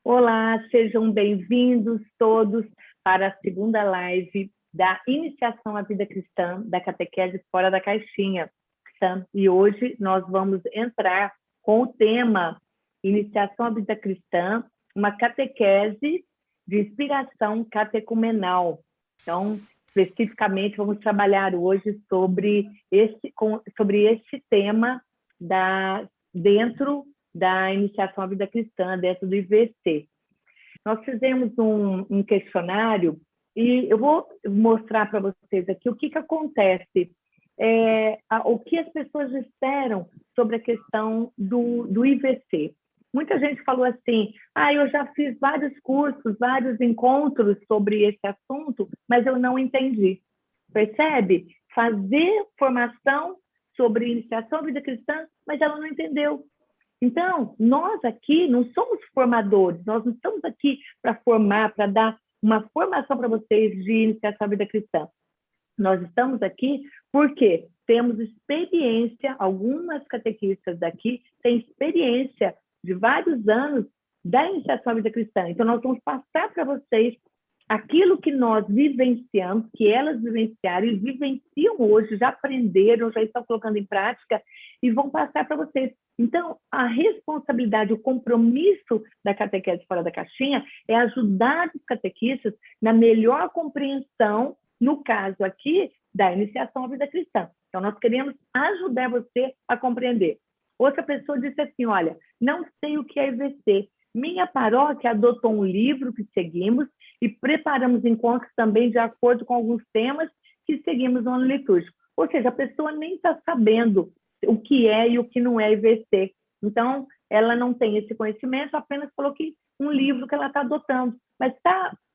Olá, sejam bem-vindos todos para a segunda live da Iniciação à Vida Cristã, da Catequese Fora da Caixinha. E hoje nós vamos entrar com o tema Iniciação à Vida Cristã, uma catequese de inspiração catecumenal. Então, especificamente, vamos trabalhar hoje sobre esse tema dentro da Iniciação à Vida Cristã, dentro do IVC. Nós fizemos um questionário e eu vou mostrar para vocês aqui o que acontece, o que as pessoas esperam sobre a questão do IVC. Muita gente falou assim, eu já fiz vários cursos, vários encontros sobre esse assunto, mas eu não entendi. Percebe? Fazer formação sobre iniciação à vida cristã, mas ela não entendeu. Então, nós aqui não somos formadores, nós não estamos aqui para formar, para dar uma formação para vocês de iniciação à vida cristã. Nós estamos aqui porque temos experiência, algumas catequistas daqui têm experiência de vários anos da iniciação à vida cristã. Então, nós vamos passar para vocês aquilo que nós vivenciamos, que elas vivenciaram e vivenciam hoje, já aprenderam, já estão colocando em prática e vão passar para vocês. Então, a responsabilidade, o compromisso da catequese fora da caixinha é ajudar os catequistas na melhor compreensão, no caso aqui, da iniciação à vida cristã. Então, nós queremos ajudar você a compreender. Outra pessoa disse assim, olha, não sei o que é IVC. Minha paróquia adotou um livro que seguimos e preparamos encontros também de acordo com alguns temas que seguimos no ano litúrgico. Ou seja, a pessoa nem está sabendo o que é e o que não é IVC. Então, ela não tem esse conhecimento, apenas falou que um livro que ela está adotando. Mas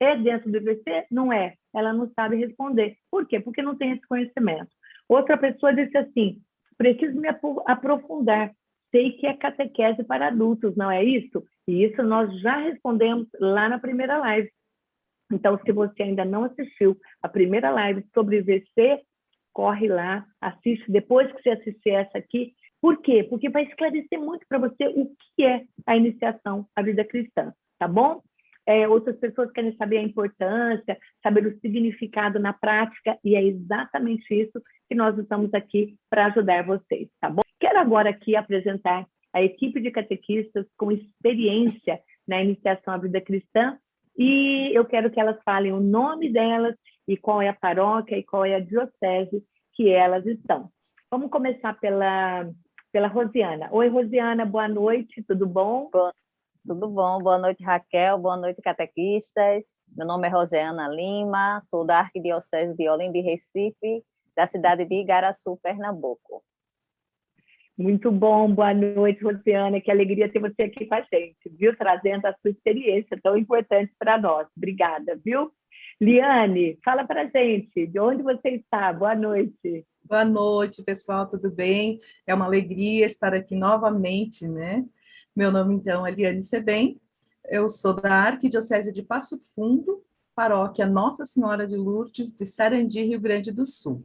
é dentro do IVC? Não é. Ela não sabe responder. Por quê? Porque não tem esse conhecimento. Outra pessoa disse assim, preciso me aprofundar. Sei que é catequese para adultos, não é isso? E isso nós já respondemos lá na primeira live. Então, se você ainda não assistiu a primeira live sobre IVC, corre lá, assiste depois que você assistir essa aqui. Por quê? Porque vai esclarecer muito para você o que é a iniciação à vida cristã, tá bom? Outras pessoas querem saber a importância, saber o significado na prática, e é exatamente isso que nós estamos aqui para ajudar vocês, tá bom? Quero agora aqui apresentar a equipe de catequistas com experiência na iniciação à vida cristã, e eu quero que elas falem o nome delas e qual é a paróquia e qual é a diocese que elas estão. Vamos começar pela Rosiana. Oi, Rosiana, boa noite, tudo bom? Tudo bom, boa noite, Raquel, boa noite, catequistas. Meu nome é Rosiana Lima, sou da Arquidiocese de Olinda e Recife, da cidade de Igaraçu, Pernambuco. Muito bom, boa noite, Rosiana, que alegria ter você aqui com a gente, viu? Trazendo a sua experiência tão importante para nós. Obrigada, viu? Liane, fala para a gente, de onde você está? Boa noite. Boa noite, pessoal, tudo bem? É uma alegria estar aqui novamente, né? Meu nome, então, é Liane Sebem, eu sou da Arquidiocese de Passo Fundo, paróquia Nossa Senhora de Lourdes, de Sarandi, Rio Grande do Sul.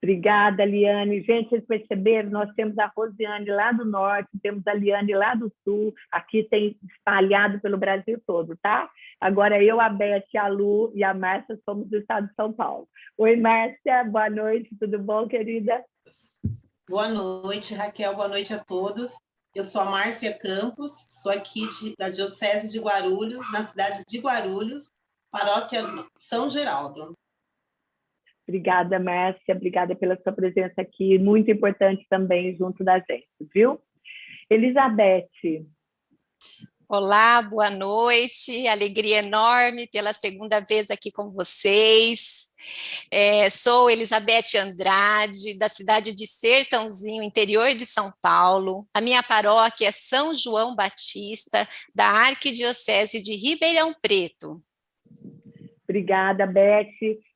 Obrigada, Liane. Gente, vocês perceberam? Nós temos a Rosiane lá do norte, temos a Liane lá do sul, aqui tem espalhado pelo Brasil todo, tá? Agora eu, a Beth, a Lu e a Márcia somos do estado de São Paulo. Oi, Márcia, boa noite, tudo bom, querida? Boa noite, Raquel, boa noite a todos. Eu sou a Márcia Campos, sou aqui da Diocese de Guarulhos, na cidade de Guarulhos, paróquia São Geraldo. Obrigada, Márcia, obrigada pela sua presença aqui, muito importante também junto da gente, viu? Elizabeth. Olá, boa noite, alegria enorme pela segunda vez aqui com vocês. Sou Elizabeth Andrade, da cidade de Sertãozinho, interior de São Paulo. A minha paróquia é São João Batista, da Arquidiocese de Ribeirão Preto. Obrigada, Beth.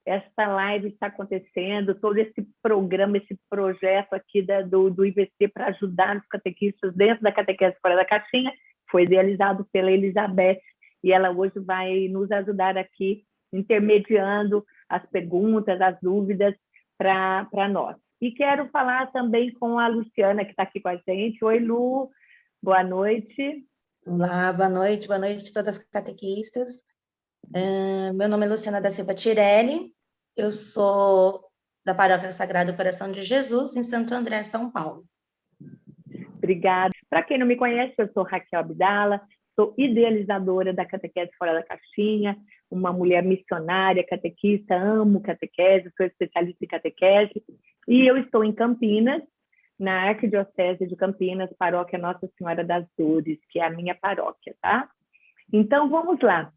Esta live está acontecendo, todo esse programa, esse projeto aqui do IVC para ajudar os catequistas dentro da catequese fora da caixinha, foi idealizado pela Elizabeth, e ela hoje vai nos ajudar aqui, intermediando as perguntas, as dúvidas para nós. E quero falar também com a Luciana, que está aqui com a gente. Oi, Lu, boa noite. Olá, boa noite a todas as catequistas. Meu nome é Luciana da Silva Tirelli, eu sou da Paróquia Sagrado Coração de Jesus, em Santo André, São Paulo. Obrigada. Para quem não me conhece, eu sou Raquel Abdala, sou idealizadora da Catequese Fora da Caixinha, uma mulher missionária, catequista, amo catequese, sou especialista em catequese, e eu estou em Campinas, na Arquidiocese de Campinas, paróquia Nossa Senhora das Dores, que é a minha paróquia, tá? Então, vamos lá.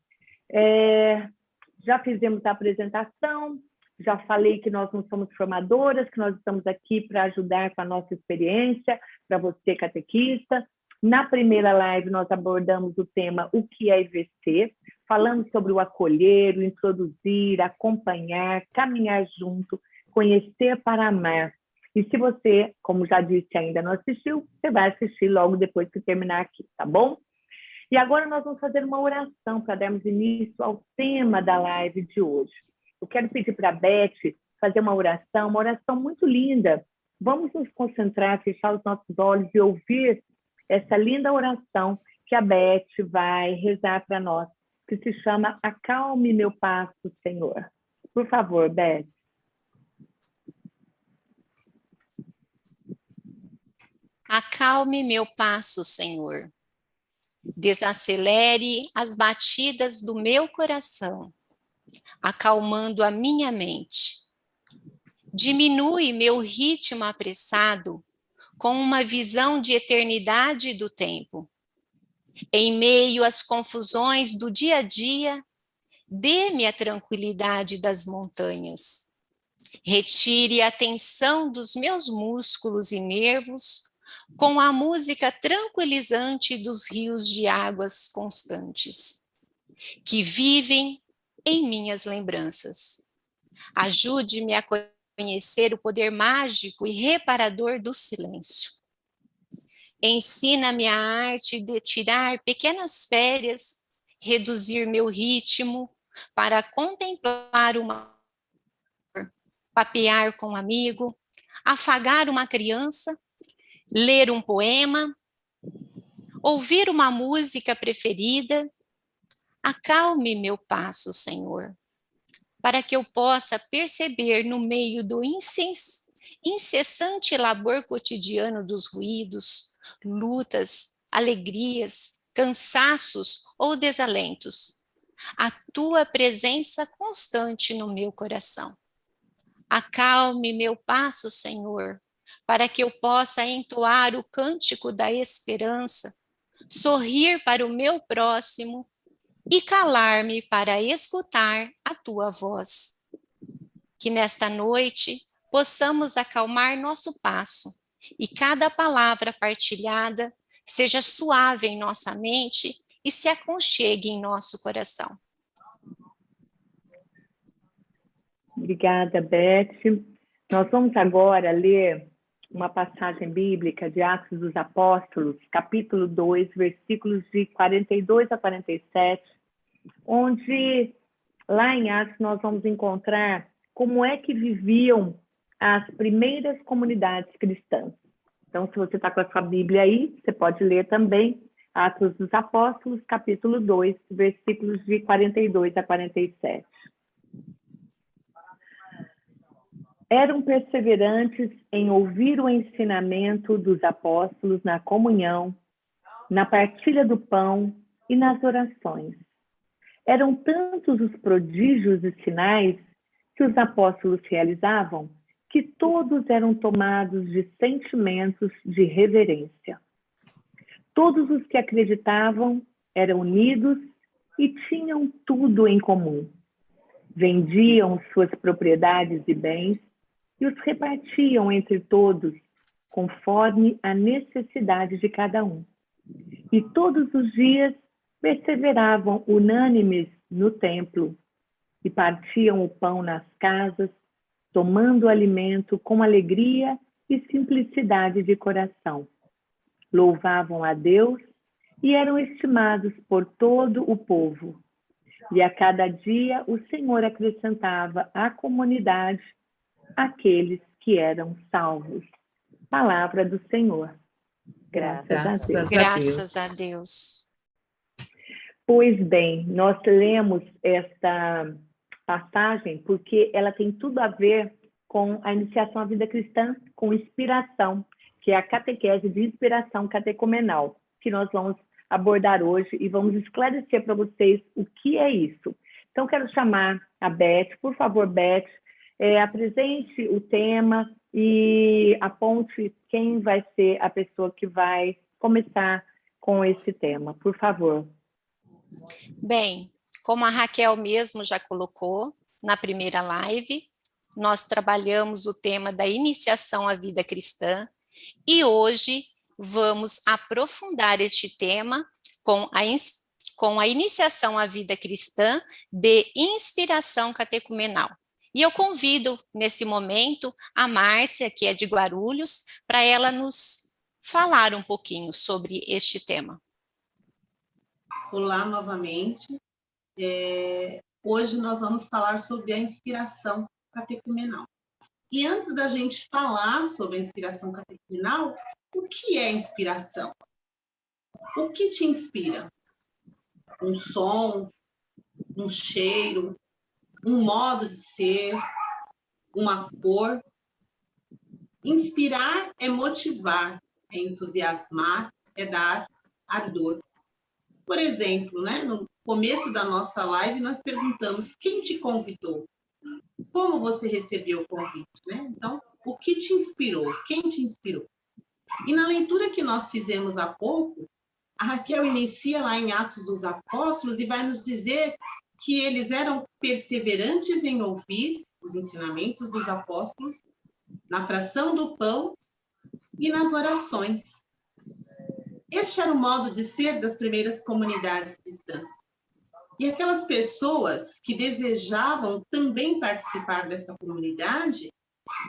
Já fizemos a apresentação, já falei que nós não somos formadoras, que nós estamos aqui para ajudar com a nossa experiência, para você, catequista. Na primeira live, nós abordamos o tema O que é IVC, falando sobre o acolher, o introduzir, acompanhar, caminhar junto, conhecer para amar. E se você, como já disse, ainda não assistiu, você vai assistir logo depois que terminar aqui, tá bom? E agora nós vamos fazer uma oração para darmos início ao tema da live de hoje. Eu quero pedir para a Beth fazer uma oração muito linda. Vamos nos concentrar, fechar os nossos olhos e ouvir essa linda oração que a Beth vai rezar para nós, que se chama Acalme meu passo, Senhor. Por favor, Beth. Acalme meu passo, Senhor. Desacelere as batidas do meu coração, acalmando a minha mente. Diminui meu ritmo apressado com uma visão de eternidade do tempo. Em meio às confusões do dia a dia, dê-me a tranquilidade das montanhas. Retire a tensão dos meus músculos e nervos com a música tranquilizante dos rios de águas constantes, que vivem em minhas lembranças. Ajude-me a conhecer o poder mágico e reparador do silêncio. Ensina-me a arte de tirar pequenas férias, reduzir meu ritmo para contemplar uma papear com um amigo, afagar uma criança, ler um poema, ouvir uma música preferida. Acalme meu passo, Senhor, para que eu possa perceber no meio do incessante labor cotidiano dos ruídos, lutas, alegrias, cansaços ou desalentos, a tua presença constante no meu coração. Acalme meu passo, Senhor, para que eu possa entoar o cântico da esperança, sorrir para o meu próximo e calar-me para escutar a tua voz. Que nesta noite possamos acalmar nosso passo e cada palavra partilhada seja suave em nossa mente e se aconchegue em nosso coração. Obrigada, Beth. Nós vamos agora ler uma passagem bíblica de Atos dos Apóstolos, capítulo 2, versículos de 42 a 47, onde lá em Atos nós vamos encontrar como é que viviam as primeiras comunidades cristãs. Então, se você está com a sua Bíblia aí, você pode ler também Atos dos Apóstolos, capítulo 2, versículos de 42 a 47. Eram perseverantes em ouvir o ensinamento dos apóstolos na comunhão, na partilha do pão e nas orações. Eram tantos os prodígios e sinais que os apóstolos realizavam, que todos eram tomados de sentimentos de reverência. Todos os que acreditavam eram unidos e tinham tudo em comum. Vendiam suas propriedades e bens e os repartiam entre todos, conforme a necessidade de cada um. E todos os dias perseveravam unânimes no templo e partiam o pão nas casas, tomando alimento com alegria e simplicidade de coração. Louvavam a Deus e eram estimados por todo o povo. E a cada dia o Senhor acrescentava à comunidade aqueles que eram salvos. Palavra do Senhor. Graças a Deus. Graças a Deus. Pois bem, nós lemos esta passagem porque ela tem tudo a ver com a iniciação à vida cristã, com inspiração, que é a catequese de inspiração catecumenal, que nós vamos abordar hoje e vamos esclarecer para vocês o que é isso. Então, quero chamar a Beth. Por favor, Beth, apresente o tema e aponte quem vai ser a pessoa que vai começar com esse tema. Por favor. Bem, como a Raquel mesmo já colocou na primeira live, nós trabalhamos o tema da iniciação à vida cristã e hoje vamos aprofundar este tema com a iniciação à vida cristã de inspiração catecumenal. E eu convido, nesse momento, a Márcia, que é de Guarulhos, para ela nos falar um pouquinho sobre este tema. Olá, novamente. Hoje nós vamos falar sobre a inspiração catecumenal. E antes da gente falar sobre a inspiração catecumenal, o que é inspiração? O que te inspira? Um som, um cheiro, um modo de ser, uma cor. Inspirar é motivar, é entusiasmar, é dar ardor. Por exemplo, né, no começo da nossa live, nós perguntamos quem te convidou? Como você recebeu o convite? Né? Então, o que te inspirou? Quem te inspirou? E na leitura que nós fizemos há pouco, a Raquel inicia lá em Atos dos Apóstolos e vai nos dizer que eles eram perseverantes em ouvir os ensinamentos dos apóstolos, na fração do pão e nas orações. Este era o modo de ser das primeiras comunidades cristãs. E aquelas pessoas que desejavam também participar desta comunidade,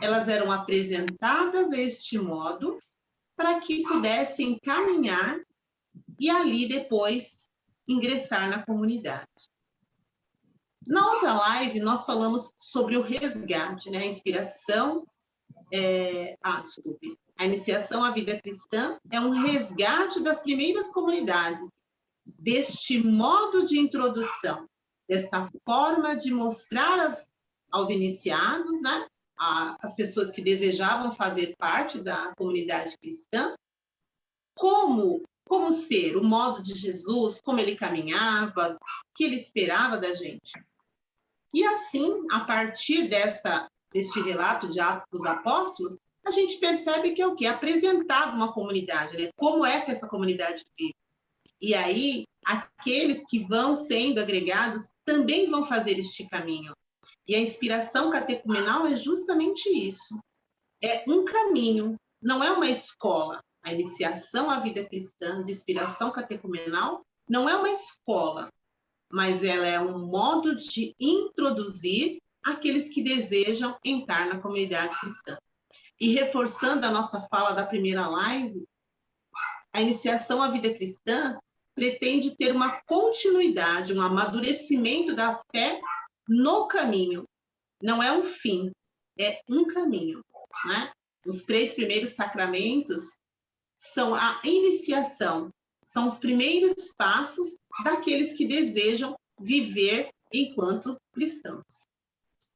elas eram apresentadas a este modo para que pudessem caminhar e ali depois ingressar na comunidade. Na outra live, nós falamos sobre o resgate, né? A inspiração, a iniciação à vida cristã é um resgate das primeiras comunidades, deste modo de introdução, desta forma de mostrar aos iniciados, né? As pessoas que desejavam fazer parte da comunidade cristã, como ser, o modo de Jesus, como ele caminhava, o que ele esperava da gente. E assim, a partir deste relato de Atos dos Apóstolos, a gente percebe que é o quê? Apresentado uma comunidade, né? Como é que essa comunidade vive. E aí, aqueles que vão sendo agregados também vão fazer este caminho. E a inspiração catecumenal é justamente isso. É um caminho, não é uma escola. A iniciação à vida cristã de inspiração catecumenal não é uma escola, mas ela é um modo de introduzir aqueles que desejam entrar na comunidade cristã. E reforçando a nossa fala da primeira live, a iniciação à vida cristã pretende ter uma continuidade, um amadurecimento da fé no caminho. Não é um fim, é um caminho, né? Os 3 primeiros sacramentos são a iniciação, são os primeiros passos daqueles que desejam viver enquanto cristãos.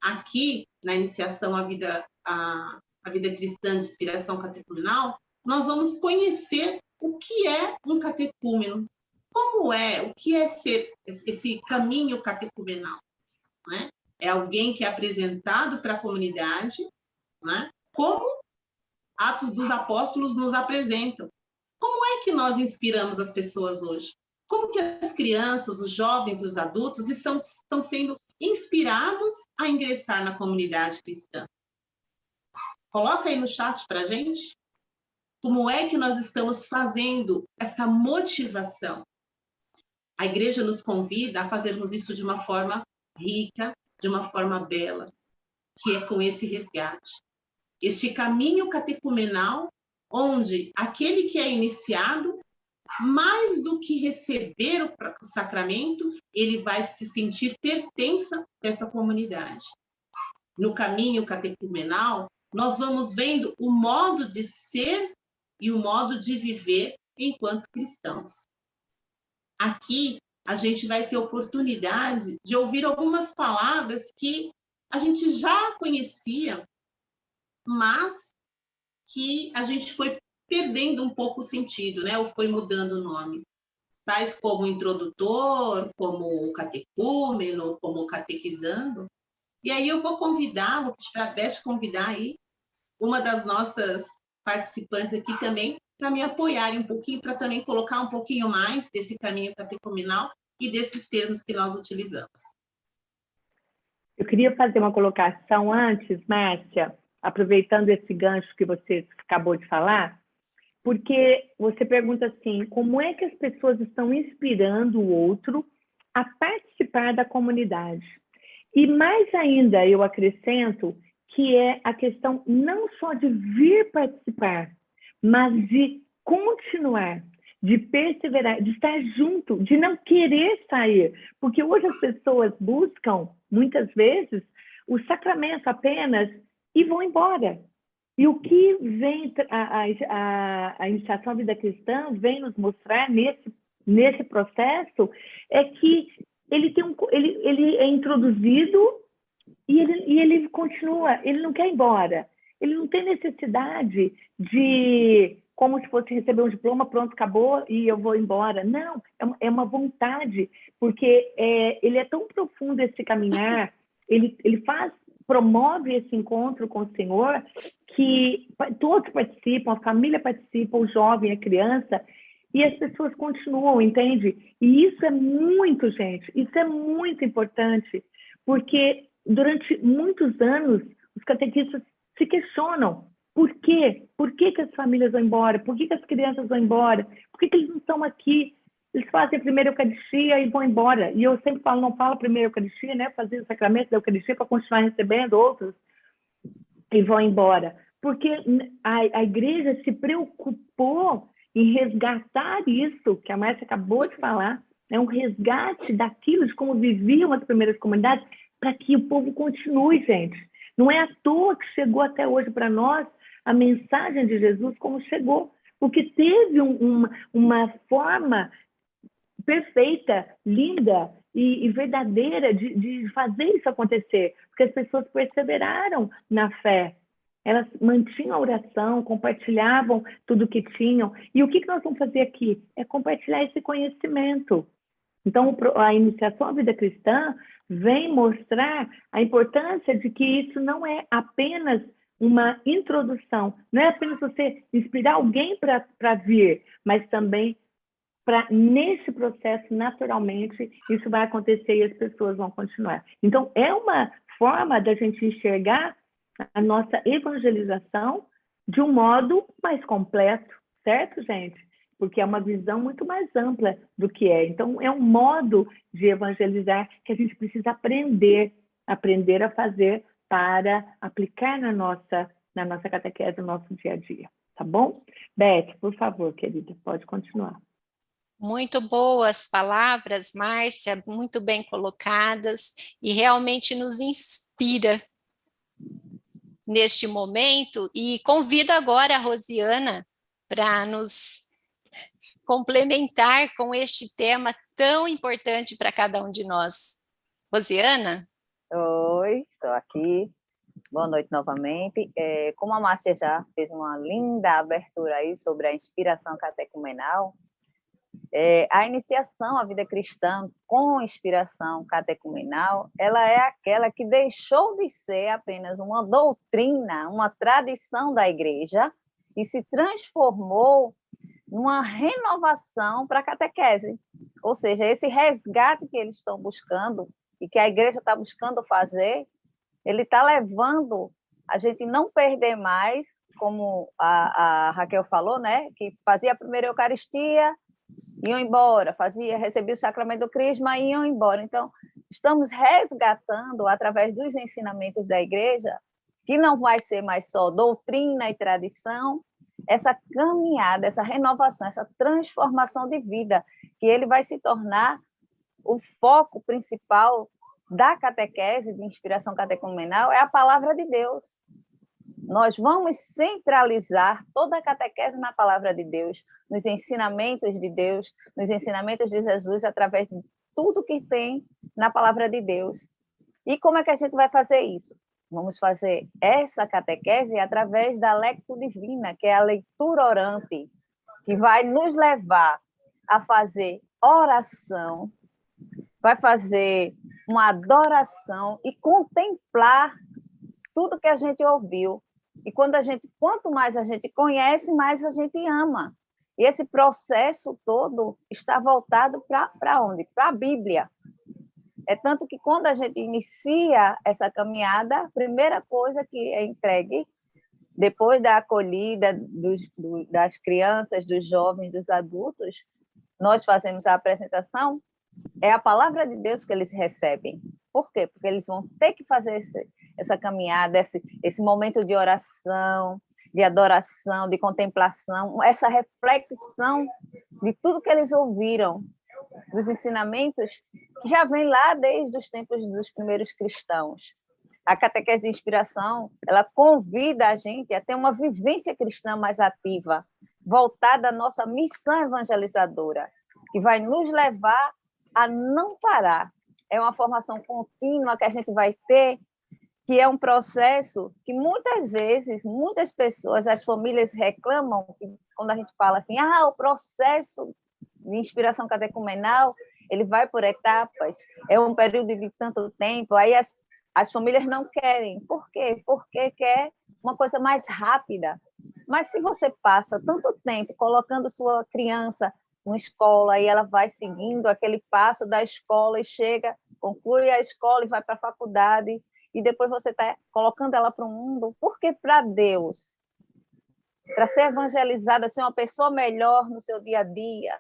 Aqui, na iniciação à vida cristã de inspiração catecumenal, nós vamos conhecer o que é um catecúmeno, o que é ser esse caminho catecumenal, né? É alguém que é apresentado para a comunidade, né? Como Atos dos Apóstolos nos apresentam. Como é que nós inspiramos as pessoas hoje? Como que as crianças, os jovens e os adultos estão sendo inspirados a ingressar na comunidade cristã? Coloca aí no chat para a gente. Como é que nós estamos fazendo essa motivação? A igreja nos convida a fazermos isso de uma forma rica, de uma forma bela, que é com esse resgate. Este caminho catecumenal, onde aquele que é iniciado, mais do que receber o sacramento, ele vai se sentir pertença dessa comunidade. No caminho catecumenal, nós vamos vendo o modo de ser e o modo de viver enquanto cristãos. Aqui, a gente vai ter oportunidade de ouvir algumas palavras que a gente já conhecia, mas que a gente foi perdendo um pouco o sentido, né? Ou foi mudando o nome. Tais como introdutor, como catecúmeno, como catequizando. E aí eu vou convidar, vou pedir para a Beth convidar aí uma das nossas participantes aqui também, para me apoiarem um pouquinho, para também colocar um pouquinho mais desse caminho catecumenal e desses termos que nós utilizamos. Eu queria fazer uma colocação antes, Márcia, aproveitando esse gancho que você acabou de falar, porque você pergunta assim, como é que as pessoas estão inspirando o outro a participar da comunidade? E mais ainda, eu acrescento, que é a questão não só de vir participar, mas de continuar, de perseverar, de estar junto, de não querer sair. Porque hoje as pessoas buscam, muitas vezes, o sacramento apenas e vão embora. E o que vem a iniciação à vida cristã vem nos mostrar nesse processo é que ele é introduzido e ele continua, ele não quer ir embora. Ele não tem necessidade de, como se fosse receber um diploma, pronto, acabou e eu vou embora. Não, é uma vontade, porque ele é tão profundo esse caminhar, ele promove esse encontro com o Senhor, que todos participam, a família participa, o jovem, a criança, e as pessoas continuam, entende? E isso é muito, gente, isso é muito importante, porque durante muitos anos os catequistas se questionam por quê? Por que as famílias vão embora? Por que as crianças vão embora? Por que eles não estão aqui? Eles fazem a primeira Eucaristia e vão embora. E eu sempre falo, não fala a primeira Eucaristia, né? Fazer o sacramento da Eucaristia para continuar recebendo outros e vão embora. Porque a igreja se preocupou em resgatar isso, que a Márcia acabou de falar, é um resgate daquilo de como viviam as primeiras comunidades, para que o povo continue, gente. Não é à toa que chegou até hoje para nós a mensagem de Jesus como chegou, porque teve uma forma perfeita, linda e verdadeira de fazer isso acontecer, porque as pessoas perseveraram na fé, elas mantinham a oração, compartilhavam tudo o que tinham, e o que nós vamos fazer aqui? É compartilhar esse conhecimento. Então, a iniciação à vida cristã vem mostrar a importância de que isso não é apenas uma introdução, não é apenas você inspirar alguém para vir, mas também para, nesse processo, naturalmente, isso vai acontecer e as pessoas vão continuar. Então, é uma forma da gente enxergar a nossa evangelização de um modo mais completo, certo, gente? Porque é uma visão muito mais ampla do que é. Então, é um modo de evangelizar que a gente precisa aprender a fazer para aplicar na nossa catequese, no nosso dia a dia, tá bom? Beth, por favor, querida, pode continuar. Muito boas palavras, Márcia, muito bem colocadas, e realmente nos inspira neste momento, e convido agora a Rosiana para nos complementar com este tema tão importante para cada um de nós. Rosiana? Oi, estou aqui. Boa noite novamente. Como a Márcia já fez uma linda abertura aí sobre a inspiração catecumenal, a iniciação à vida cristã com inspiração catecumenal, ela é aquela que deixou de ser apenas uma doutrina, uma tradição da igreja e se transformou numa renovação para a catequese. Ou seja, esse resgate que eles estão buscando e que a igreja está buscando fazer, ele está levando a gente não perder mais, como a Raquel falou, né? Que fazia a primeira Eucaristia, iam embora, recebia o sacramento do crisma e iam embora. Então, estamos resgatando, através dos ensinamentos da igreja, que não vai ser mais só doutrina e tradição, essa caminhada, essa renovação, essa transformação de vida, que ele vai se tornar o foco principal da catequese, de inspiração catecumenal, é a palavra de Deus. Nós vamos centralizar toda a catequese na palavra de Deus, nos ensinamentos de Deus, nos ensinamentos de Jesus, através tudo que tem na palavra de Deus. E como é que a gente vai fazer isso? Vamos fazer essa catequese através da Lectio Divina, que é a leitura orante, que vai nos levar a fazer oração, vai fazer uma adoração e contemplar tudo que a gente ouviu. E quanto mais a gente conhece, mais a gente ama. E esse processo todo está voltado para onde? Para a Bíblia. É tanto que quando a gente inicia essa caminhada, a primeira coisa que é entregue, depois da acolhida das crianças, dos jovens, dos adultos, nós fazemos a apresentação, é a palavra de Deus que eles recebem. Por quê? Porque eles vão ter que fazer essa caminhada, esse momento de oração, de adoração, de contemplação, essa reflexão de tudo que eles ouviram, dos ensinamentos que já vem lá desde os tempos dos primeiros cristãos. A catequese de inspiração, ela convida a gente a ter uma vivência cristã mais ativa, voltada à nossa missão evangelizadora, que vai nos levar a não parar. É uma formação contínua que a gente vai ter, que é um processo que muitas vezes, muitas pessoas, as famílias reclamam, quando a gente fala assim, o processo de inspiração catecumenal, ele vai por etapas, é um período de tanto tempo, aí as famílias não querem. Por quê? Porque quer uma coisa mais rápida. Mas se você passa tanto tempo colocando sua criança numa escola e ela vai seguindo aquele passo da escola e chega, conclui a escola e vai para a faculdade, e depois você está colocando ela para o mundo, porque para Deus, para ser evangelizada, ser uma pessoa melhor no seu dia a dia,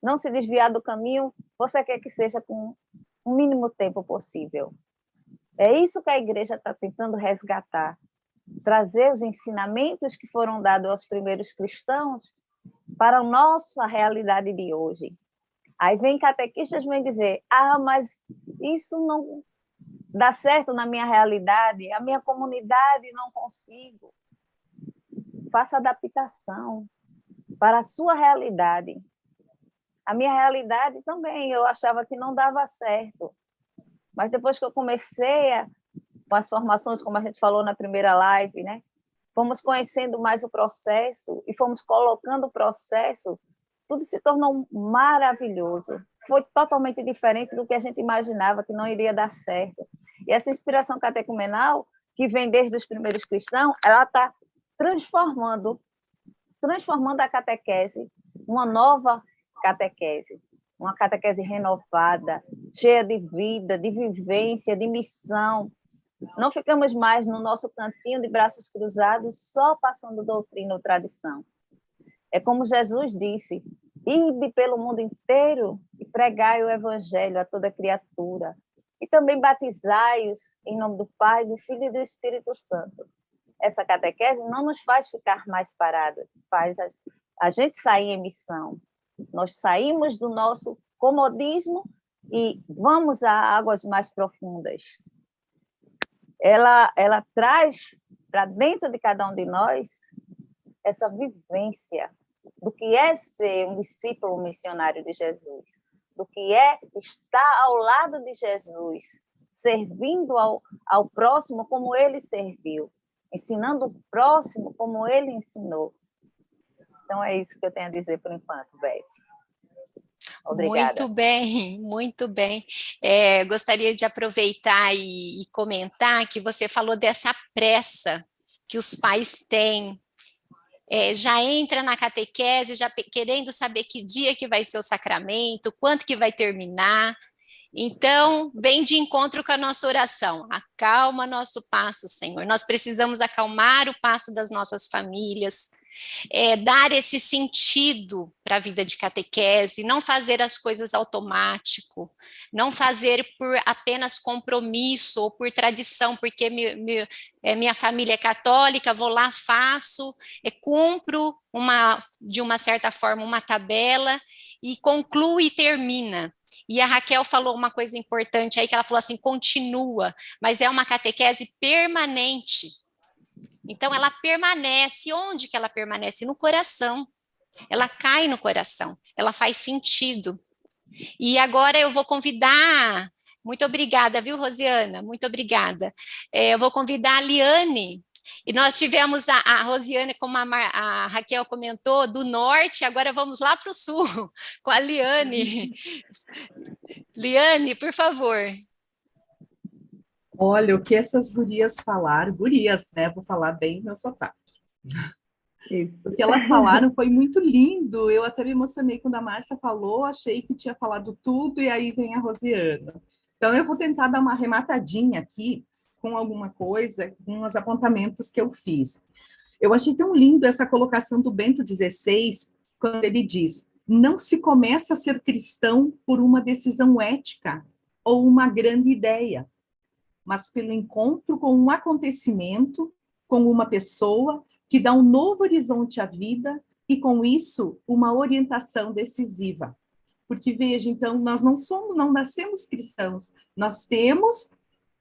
não se desviar do caminho, você quer que seja com o mínimo tempo possível. É isso que a igreja está tentando resgatar, trazer os ensinamentos que foram dados aos primeiros cristãos para a nossa realidade de hoje. Aí vem catequistas vêm dizer, mas isso não dá certo na minha realidade, a minha comunidade não consigo. Faça adaptação para a sua realidade. A minha realidade também, eu achava que não dava certo. Mas depois que eu comecei com as formações, como a gente falou na primeira live, né? Fomos conhecendo mais o processo e fomos colocando o processo, tudo se tornou maravilhoso. Foi totalmente diferente do que a gente imaginava, que não iria dar certo. E essa inspiração catecumenal, que vem desde os primeiros cristãos, ela está transformando a catequese, uma nova catequese, uma catequese renovada, cheia de vida, de vivência, de missão. Não ficamos mais no nosso cantinho de braços cruzados, só passando doutrina ou tradição. É como Jesus disse, ide pelo mundo inteiro e pregai o evangelho a toda criatura. E também batizai-os em nome do Pai, do Filho e do Espírito Santo. Essa catequese não nos faz ficar mais parados, faz a gente sair em missão. Nós saímos do nosso comodismo e vamos a águas mais profundas. Ela traz para dentro de cada um de nós essa vivência do que é ser um discípulo missionário de Jesus, do que é estar ao lado de Jesus, servindo ao próximo como ele serviu, ensinando o próximo como ele ensinou. Então, é isso que eu tenho a dizer por enquanto, Beth. Obrigada. Muito bem, muito bem. Gostaria de aproveitar e comentar que você falou dessa pressa que os pais têm. Já entra na catequese, já querendo saber que dia que vai ser o sacramento, quanto que vai terminar. Então, vem de encontro com a nossa oração. Acalma nosso passo, Senhor. Nós precisamos acalmar o passo das nossas famílias, dar esse sentido para a vida de catequese, não fazer as coisas automático, não fazer por apenas compromisso ou por tradição, porque minha família é católica, vou lá, faço, cumpro de uma certa forma uma tabela e concluo e termina. E a Raquel falou uma coisa importante aí, que ela falou assim, continua, mas é uma catequese permanente. Então, ela permanece. Onde que ela permanece? No coração. Ela cai no coração, ela faz sentido. E agora eu vou convidar, muito obrigada, viu, Rosiana? Muito obrigada. Eu vou convidar a Liane. E nós tivemos a Rosiane, como a Raquel comentou, do norte, agora vamos lá para o sul, com a Liane. Liane, por favor. Olha, o que essas gurias falaram, gurias, né? Vou falar bem meu sotaque. Isso. O que elas falaram foi muito lindo. Eu até me emocionei quando a Márcia falou, achei que tinha falado tudo, e aí vem a Rosiana. Então, eu vou tentar dar uma arrematadinha aqui com alguma coisa, com os apontamentos que eu fiz. Eu achei tão lindo essa colocação do Bento XVI, quando ele diz: não se começa a ser cristão por uma decisão ética ou uma grande ideia, mas pelo encontro com um acontecimento, com uma pessoa que dá um novo horizonte à vida e, com isso, uma orientação decisiva. Porque, veja, então, nós não nascemos cristãos, nós temos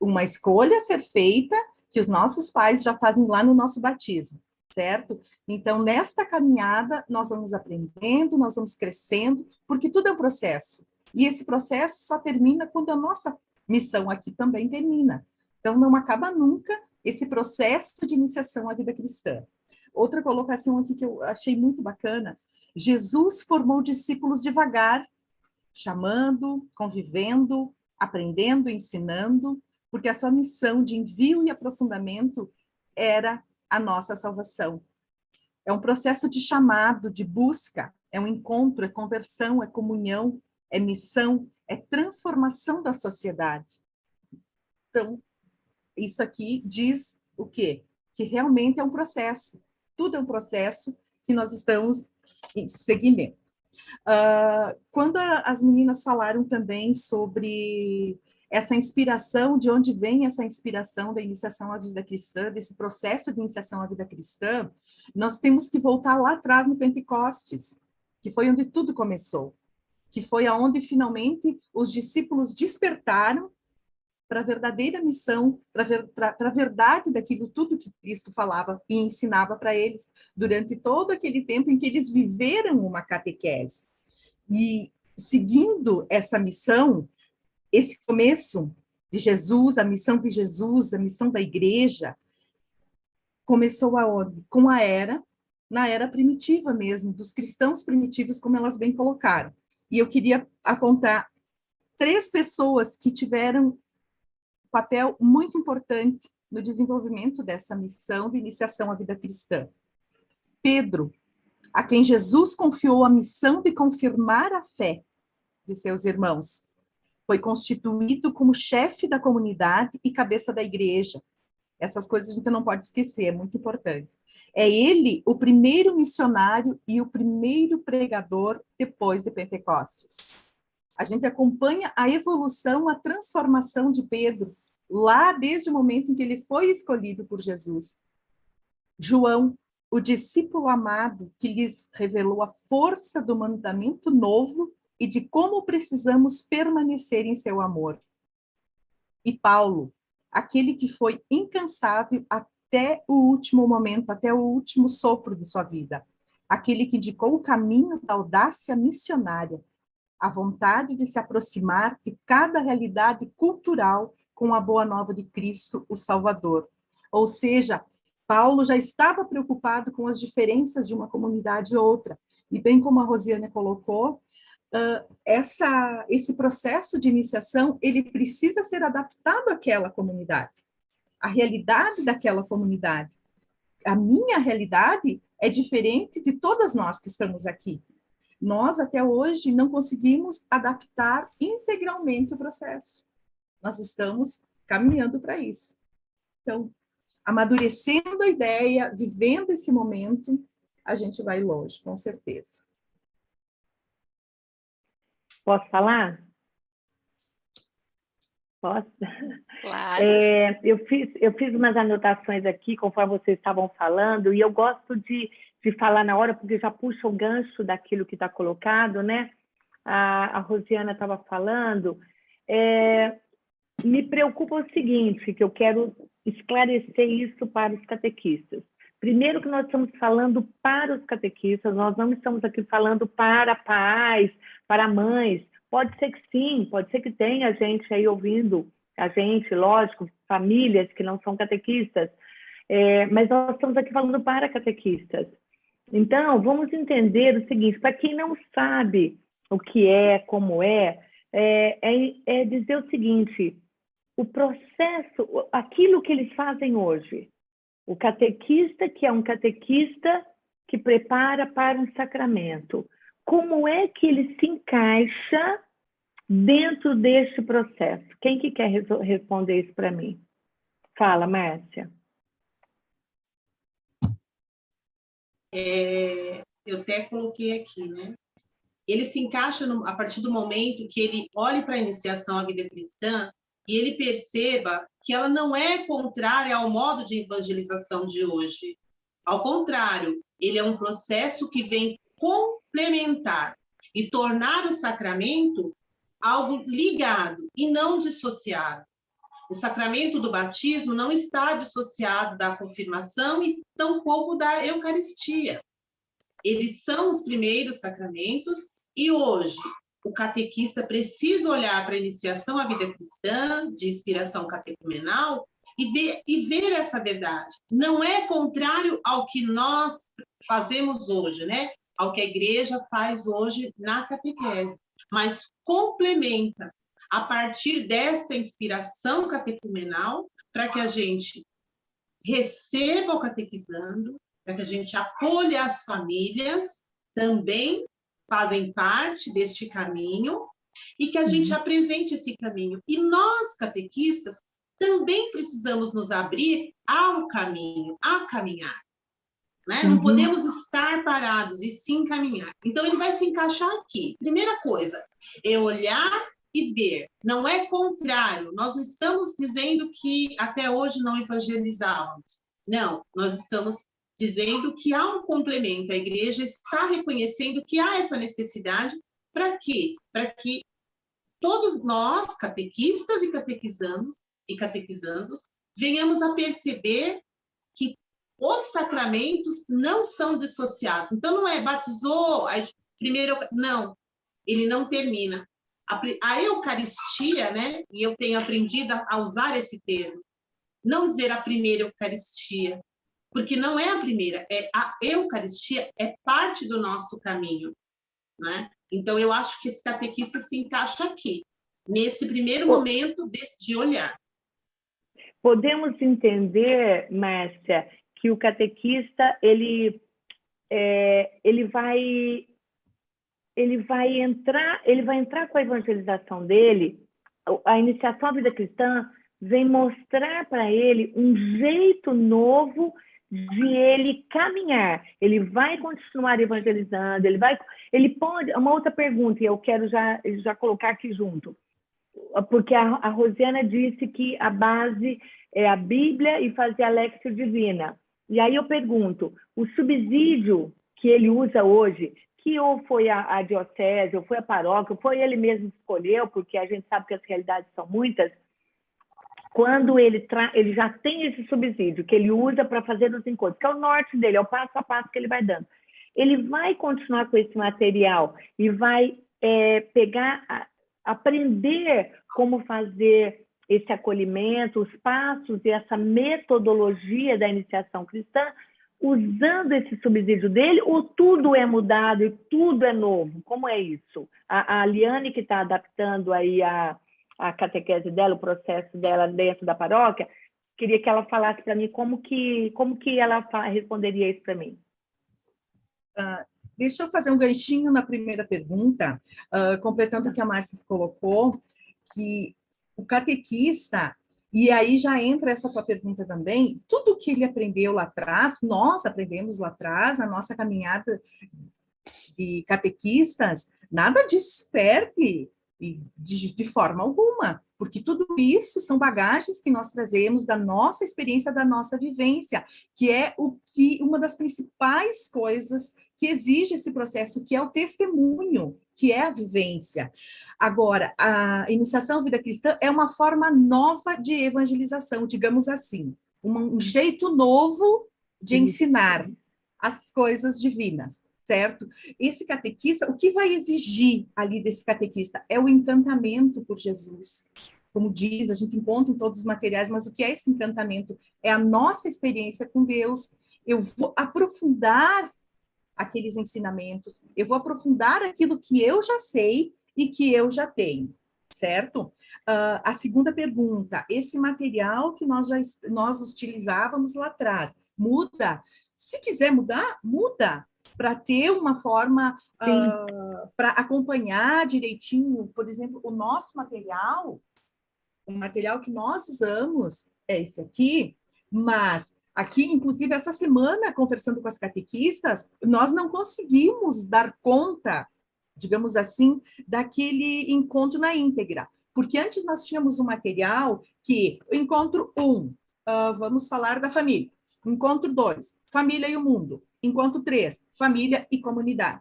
uma escolha a ser feita que os nossos pais já fazem lá no nosso batismo, certo? Então, nesta caminhada, nós vamos aprendendo, nós vamos crescendo, porque tudo é um processo. E esse processo só termina quando a nossa missão aqui também termina. Então, não acaba nunca esse processo de iniciação à vida cristã. Outra colocação aqui que eu achei muito bacana: Jesus formou discípulos devagar, chamando, convivendo, aprendendo, ensinando, porque a sua missão de envio e aprofundamento era a nossa salvação. É um processo de chamado, de busca, é um encontro, é conversão, é comunhão, é missão, é transformação da sociedade. Então, isso aqui diz o quê? Que realmente é um processo. Tudo é um processo que nós estamos em seguimento. Quando as meninas falaram também sobre essa inspiração, de onde vem essa inspiração da iniciação à vida cristã, desse processo de iniciação à vida cristã, nós temos que voltar lá atrás no Pentecostes, que foi onde tudo começou, que foi aonde finalmente os discípulos despertaram para a verdadeira missão, para a verdade daquilo tudo que Cristo falava e ensinava para eles durante todo aquele tempo em que eles viveram uma catequese. E seguindo essa missão, esse começo de Jesus, a missão de Jesus, a missão da igreja, começou aonde? Na era primitiva mesmo, dos cristãos primitivos, como elas bem colocaram. E eu queria apontar 3 pessoas que tiveram papel muito importante no desenvolvimento dessa missão de iniciação à vida cristã. Pedro, a quem Jesus confiou a missão de confirmar a fé de seus irmãos, foi constituído como chefe da comunidade e cabeça da igreja. Essas coisas a gente não pode esquecer, é muito importante. É ele o primeiro missionário e o primeiro pregador depois de Pentecostes. A gente acompanha a evolução, a transformação de Pedro, lá desde o momento em que ele foi escolhido por Jesus. João, o discípulo amado que lhes revelou a força do mandamento novo e de como precisamos permanecer em seu amor. E Paulo, aquele que foi incansável até o último momento, até o último sopro de sua vida. Aquele que indicou o caminho da audácia missionária, a vontade de se aproximar de cada realidade cultural com a boa nova de Cristo, o Salvador. Ou seja, Paulo já estava preocupado com as diferenças de uma comunidade e outra. E bem como a Rosiane colocou, esse processo de iniciação, ele precisa ser adaptado àquela comunidade, à realidade daquela comunidade. A minha realidade é diferente de todas nós que estamos aqui. Nós, até hoje, não conseguimos adaptar integralmente o processo. Nós estamos caminhando para isso. Então, amadurecendo a ideia, vivendo esse momento, a gente vai longe, com certeza. Posso falar? Posso? Claro. Eu fiz umas anotações aqui, conforme vocês estavam falando, e eu gosto de falar na hora, porque já puxa o gancho daquilo que está colocado, né? A Rosiana estava falando. Me preocupa o seguinte, que eu quero esclarecer isso para os catequistas. Primeiro que nós estamos falando para os catequistas, nós não estamos aqui falando para pais, para mães, Pode ser que sim, pode ser que tenha gente aí ouvindo a gente, lógico, famílias que não são catequistas, mas nós estamos aqui falando para catequistas. Então, vamos entender o seguinte, para quem não sabe o que é, como é dizer o seguinte, o processo, aquilo que eles fazem hoje, o catequista que é um catequista que prepara para um sacramento, como é que ele se encaixa dentro deste processo? Quem que quer responder isso para mim? Fala, Márcia. Eu até coloquei aqui, né? Ele se encaixa a partir do momento que ele olhe para a iniciação à vida cristã e ele perceba que ela não é contrária ao modo de evangelização de hoje. Ao contrário, ele é um processo que vem complementar e tornar o sacramento algo ligado e não dissociado. O sacramento do batismo não está dissociado da confirmação e tampouco da Eucaristia. Eles são os primeiros sacramentos e hoje o catequista precisa olhar para a iniciação à vida cristã, de inspiração catecumenal, e ver essa verdade. Não é contrário ao que nós fazemos hoje, né? Ao que a igreja faz hoje na catequese, mas complementa a partir desta inspiração catecumenal para que a gente receba o catequizando, para que a gente acolha as famílias, também fazem parte deste caminho, e que a gente apresente esse caminho. E nós, catequistas, também precisamos nos abrir ao caminho, a caminhar. Né? Não podemos estar parados e sim caminhar. Então, ele vai se encaixar aqui. Primeira coisa, é olhar e ver. Não é contrário. Nós não estamos dizendo que até hoje não evangelizávamos. Não, nós estamos dizendo que há um complemento. A igreja está reconhecendo que há essa necessidade. Para quê? Para que todos nós, catequistas e catequizandos, venhamos a perceber que os sacramentos não são dissociados. Então, não é batizou, aí, primeiro... Não, ele não termina. A Eucaristia, né? E eu tenho aprendido a usar esse termo. Não dizer a primeira Eucaristia, porque não é a primeira. A Eucaristia é parte do nosso caminho, né? Então, eu acho que esse catequista se encaixa aqui, nesse primeiro momento de olhar. Podemos entender, Márcia, que o catequista ele vai entrar com a evangelização dele. A iniciação à vida cristã vem mostrar para ele um jeito novo de ele caminhar. Ele vai continuar evangelizando, ele pode... Uma outra pergunta, e eu quero já colocar aqui junto, porque a Rosiana disse que a base é a Bíblia e fazer a Lectio Divina. E aí eu pergunto, o subsídio que ele usa hoje, que ou foi a diocese, ou foi a paróquia, ou foi ele mesmo que escolheu, porque a gente sabe que as realidades são muitas, quando ele já tem esse subsídio que ele usa para fazer os encontros, que é o norte dele, é o passo a passo que ele vai dando. Ele vai continuar com esse material e vai aprender como fazer esse acolhimento, os passos e essa metodologia da iniciação cristã, usando esse subsídio dele, ou tudo é mudado e tudo é novo? Como é isso? A Liane, que está adaptando aí a catequese dela, o processo dela dentro da paróquia, queria que ela falasse para mim como que ela responderia isso para mim. Deixa eu fazer um ganchinho na primeira pergunta, completando o que a Márcia colocou, que o catequista, e aí já entra essa tua pergunta também, tudo que ele aprendeu lá atrás, nós aprendemos lá atrás, na nossa caminhada de catequistas, nada disso se perde de forma alguma, porque tudo isso são bagagens que nós trazemos da nossa experiência, da nossa vivência, que é uma das principais coisas que exige esse processo, que é o testemunho, que é a vivência. Agora, a iniciação à vida cristã é uma forma nova de evangelização, digamos assim, um jeito novo de ensinar as coisas divinas, certo? Esse catequista, o que vai exigir ali desse catequista? É o encantamento por Jesus. Como diz, a gente encontra em todos os materiais, mas o que é esse encantamento? É a nossa experiência com Deus. Eu vou aprofundar aqueles ensinamentos, eu vou aprofundar aquilo que eu já sei e que eu já tenho, certo? A segunda pergunta, esse material que nós utilizávamos lá atrás, muda? Se quiser mudar, muda, para ter uma forma, para acompanhar direitinho, por exemplo, o nosso material, o material que nós usamos é esse aqui, mas aqui, inclusive, essa semana, conversando com as catequistas, nós não conseguimos dar conta, digamos assim, daquele encontro na íntegra. Porque antes nós tínhamos um material que, encontro 1, vamos falar da família. Encontro 2, família e o mundo. Encontro 3, família e comunidade.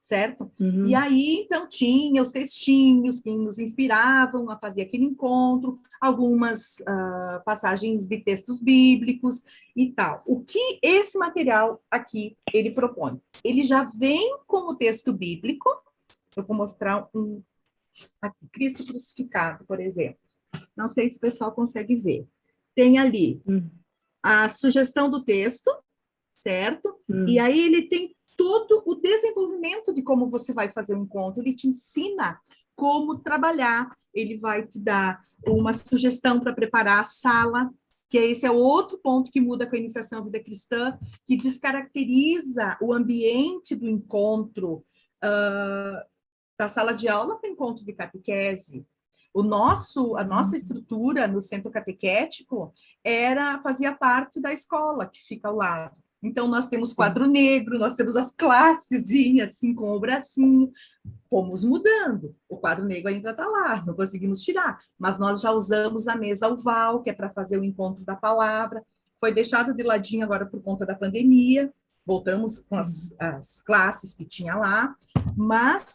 Certo? Uhum. E aí, então, tinha os textinhos que nos inspiravam a fazer aquele encontro, algumas passagens de textos bíblicos e tal. O que esse material aqui, ele propõe? Ele já vem com o texto bíblico, eu vou mostrar aqui, Cristo crucificado, por exemplo. Não sei se o pessoal consegue ver. Tem ali a sugestão do texto, certo? E aí ele tem todo o desenvolvimento de como você vai fazer um encontro, ele te ensina como trabalhar, ele vai te dar uma sugestão para preparar a sala, que esse é outro ponto que muda com a iniciação à vida cristã, que descaracteriza o ambiente do encontro, da sala de aula para encontro de catequese. A nossa estrutura no centro catequético fazia parte da escola, que fica ao lado. Então, nós temos quadro negro, nós temos as classezinhas, assim, com o bracinho. Fomos mudando. O quadro negro ainda está lá, não conseguimos tirar. Mas nós já usamos a mesa oval, que é para fazer o encontro da palavra. Foi deixado de ladinho agora por conta da pandemia. Voltamos com as classes que tinha lá. Mas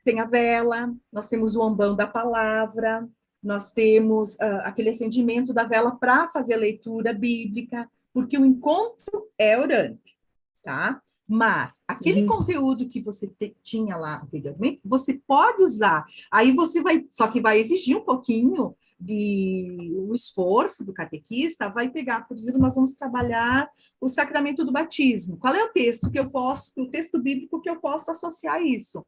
tem a vela, nós temos o ambão da palavra, nós temos aquele acendimento da vela para fazer a leitura bíblica, porque o encontro é orante, tá? Mas aquele conteúdo que você tinha lá anteriormente, você pode usar. Aí você vai, só que vai exigir um pouquinho o esforço do catequista, vai pegar, por exemplo, nós vamos trabalhar o sacramento do batismo. Qual é o texto bíblico que eu posso associar a isso?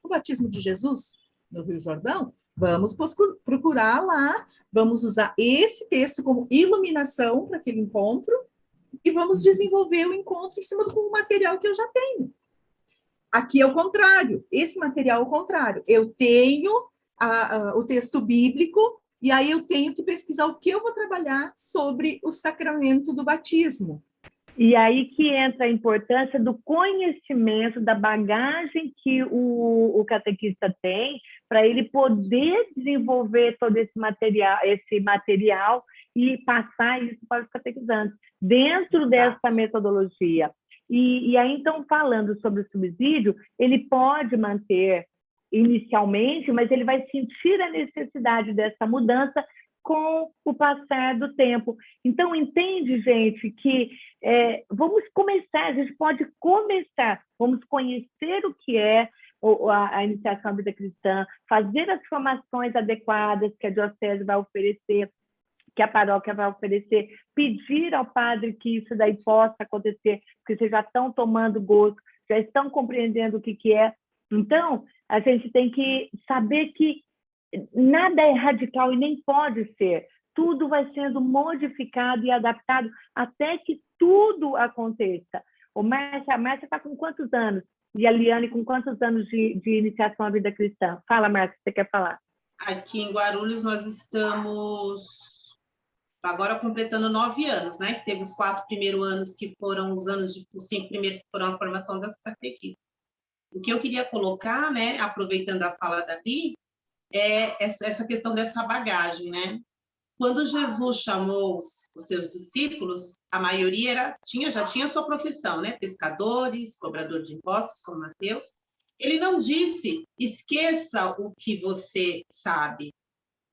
O batismo de Jesus no Rio Jordão? Vamos procurar lá, vamos usar esse texto como iluminação para aquele encontro e vamos desenvolver o encontro em cima do material que eu já tenho. Aqui é o contrário, esse material é o contrário. Eu tenho o texto bíblico e aí eu tenho que pesquisar o que eu vou trabalhar sobre o sacramento do batismo. E aí que entra a importância do conhecimento, da bagagem que o catequista tem, para ele poder desenvolver todo esse material e passar isso para os catequizantes, dentro dessa metodologia. E aí, então, falando sobre o subsídio, ele pode manter inicialmente, mas ele vai sentir a necessidade dessa mudança com o passar do tempo. Então, entende, gente, que vamos começar, a gente pode começar, vamos conhecer o que é a iniciação à vida cristã, fazer as formações adequadas que a diocese vai oferecer, que a paróquia vai oferecer, pedir ao padre que isso daí possa acontecer, porque vocês já estão tomando gosto, já estão compreendendo o que é. Então, a gente tem que saber que nada é radical e nem pode ser. Tudo vai sendo modificado e adaptado até que tudo aconteça. A Márcia está com quantos anos? E a Liane com quantos anos de iniciação à vida cristã? Fala, Márcia, você quer falar? Aqui em Guarulhos nós estamos agora completando 9 anos, né? Que teve os 4 primeiros anos que foram os 5 primeiros que foram a formação das catequistas. O que eu queria colocar, né, aproveitando a fala da Bi, é essa questão dessa bagagem, né? Quando Jesus chamou os seus discípulos, a maioria já tinha sua profissão, né? Pescadores, cobradores de impostos, como Mateus. Ele não disse, esqueça o que você sabe,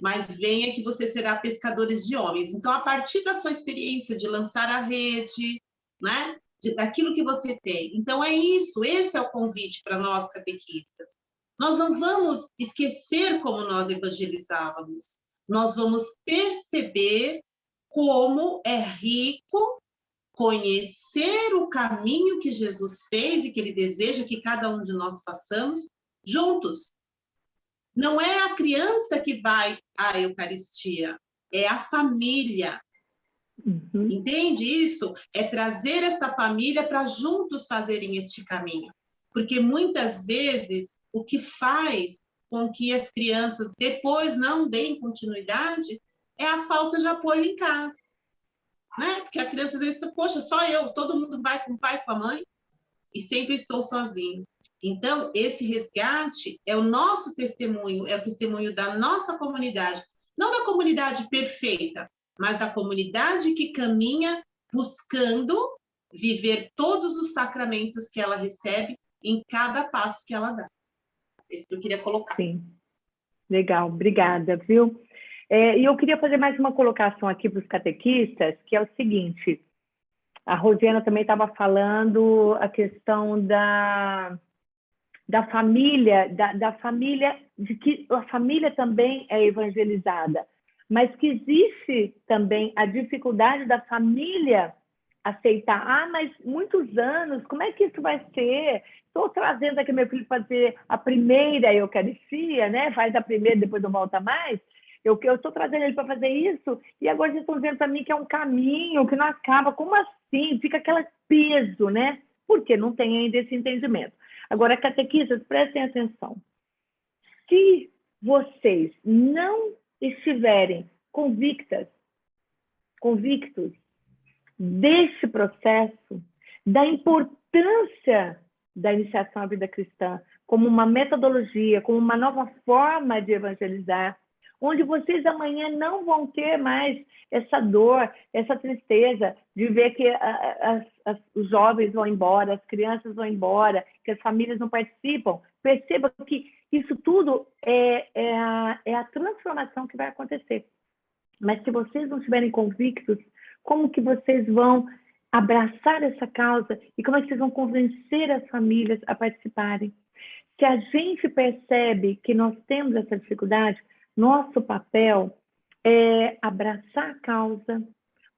mas venha que você será pescadores de homens. Então, a partir da sua experiência de lançar a rede, né? daquilo que você tem. Então, é isso, esse é o convite para nós, catequistas. Nós não vamos esquecer como nós evangelizávamos, nós vamos perceber como é rico conhecer o caminho que Jesus fez e que ele deseja que cada um de nós façamos juntos. Não é a criança que vai à Eucaristia, é a família. Entende isso? É trazer essa família para juntos fazerem este caminho. Porque muitas vezes o que faz com que as crianças depois não deem continuidade é a falta de apoio em casa. Né? Porque a criança diz, poxa, só eu, todo mundo vai com o pai e com a mãe e sempre estou sozinho. Então, esse resgate é o nosso testemunho, é o testemunho da nossa comunidade. Não da comunidade perfeita, mas da comunidade que caminha buscando viver todos os sacramentos que ela recebe em cada passo que ela dá. Isso que eu queria colocar. Sim, legal, obrigada, viu? E eu queria fazer mais uma colocação aqui para os catequistas, que é o seguinte, a Rosiana também estava falando a questão da família, da família, de que a família também é evangelizada, mas que existe também a dificuldade da família aceitar. Mas muitos anos, como é que isso vai ser? Estou trazendo aqui meu filho fazer a primeira Eucaristia, né? Faz a primeira, depois não volta mais. Eu estou trazendo ele para fazer isso, e agora vocês estão dizendo para mim que é um caminho, que não acaba. Como assim? Fica aquele peso, né? Porque não tem ainda esse entendimento. Agora, catequistas, prestem atenção. Se vocês não estiverem convictos deste processo, da importância da iniciação à vida cristã, como uma metodologia, como uma nova forma de evangelizar, onde vocês amanhã não vão ter mais essa dor, essa tristeza de ver que os jovens vão embora, as crianças vão embora, que as famílias não participam. Perceba que isso tudo é a transformação que vai acontecer. Mas se vocês não estiverem convictos, como que vocês vão abraçar essa causa e como é que vocês vão convencer as famílias a participarem? Se a gente percebe que nós temos essa dificuldade, nosso papel é abraçar a causa,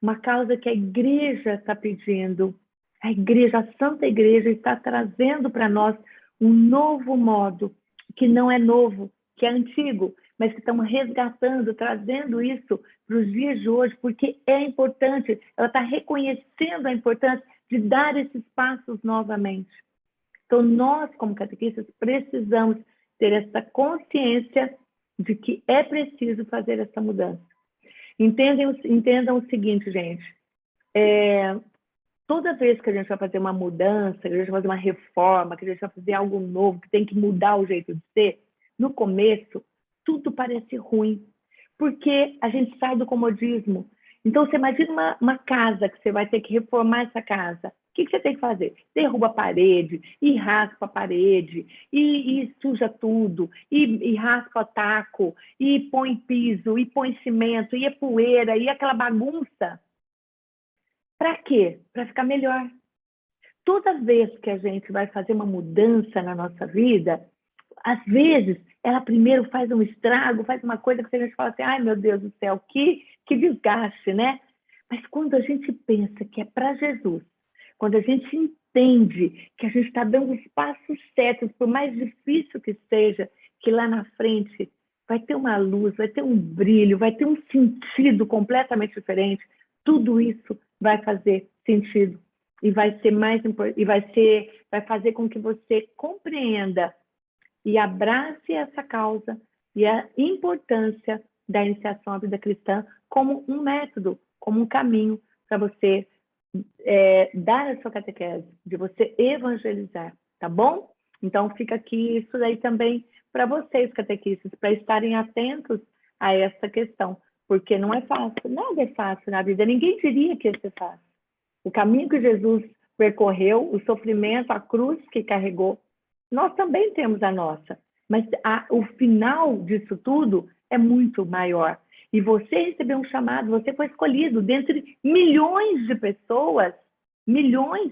uma causa que a igreja está pedindo. A igreja, a Santa Igreja, está trazendo para nós um novo modo, que não é novo, que é antigo, mas que estamos resgatando, trazendo isso para os dias de hoje, porque é importante, ela está reconhecendo a importância de dar esses passos novamente. Então, nós, como catequistas, precisamos ter essa consciência de que é preciso fazer essa mudança. Entendam o seguinte, gente, toda vez que a gente vai fazer uma mudança, que a gente vai fazer uma reforma, que a gente vai fazer algo novo, que tem que mudar o jeito de ser, no começo, tudo parece ruim, porque a gente sai do comodismo. Então, você imagina uma casa que você vai ter que reformar essa casa. O que você tem que fazer? Derruba a parede, e raspa a parede, e suja tudo, e raspa o taco, e põe piso, e põe cimento, e é poeira, e aquela bagunça. Para quê? Para ficar melhor. Toda vez que a gente vai fazer uma mudança na nossa vida, às vezes, ela primeiro faz um estrago, faz uma coisa que a gente fala assim, ai meu Deus do céu, que desgaste, né? Mas quando a gente pensa que é para Jesus, quando a gente entende que a gente está dando os passos certos, por mais difícil que seja, que lá na frente vai ter uma luz, vai ter um brilho, vai ter um sentido completamente diferente, tudo isso vai fazer sentido e vai ser mais importante, e vai fazer com que você compreenda e abrace essa causa e a importância da iniciação à vida cristã como um método, como um caminho para você dar a sua catequese, de você evangelizar, tá bom? Então, fica aqui isso daí também para vocês, catequistas, para estarem atentos a essa questão, porque não é fácil, nada é fácil na vida, ninguém diria que ia ser fácil. O caminho que Jesus percorreu, o sofrimento, a cruz que carregou, nós também temos a nossa, mas o final disso tudo é muito maior. E você recebeu um chamado, você foi escolhido dentre milhões de pessoas, milhões,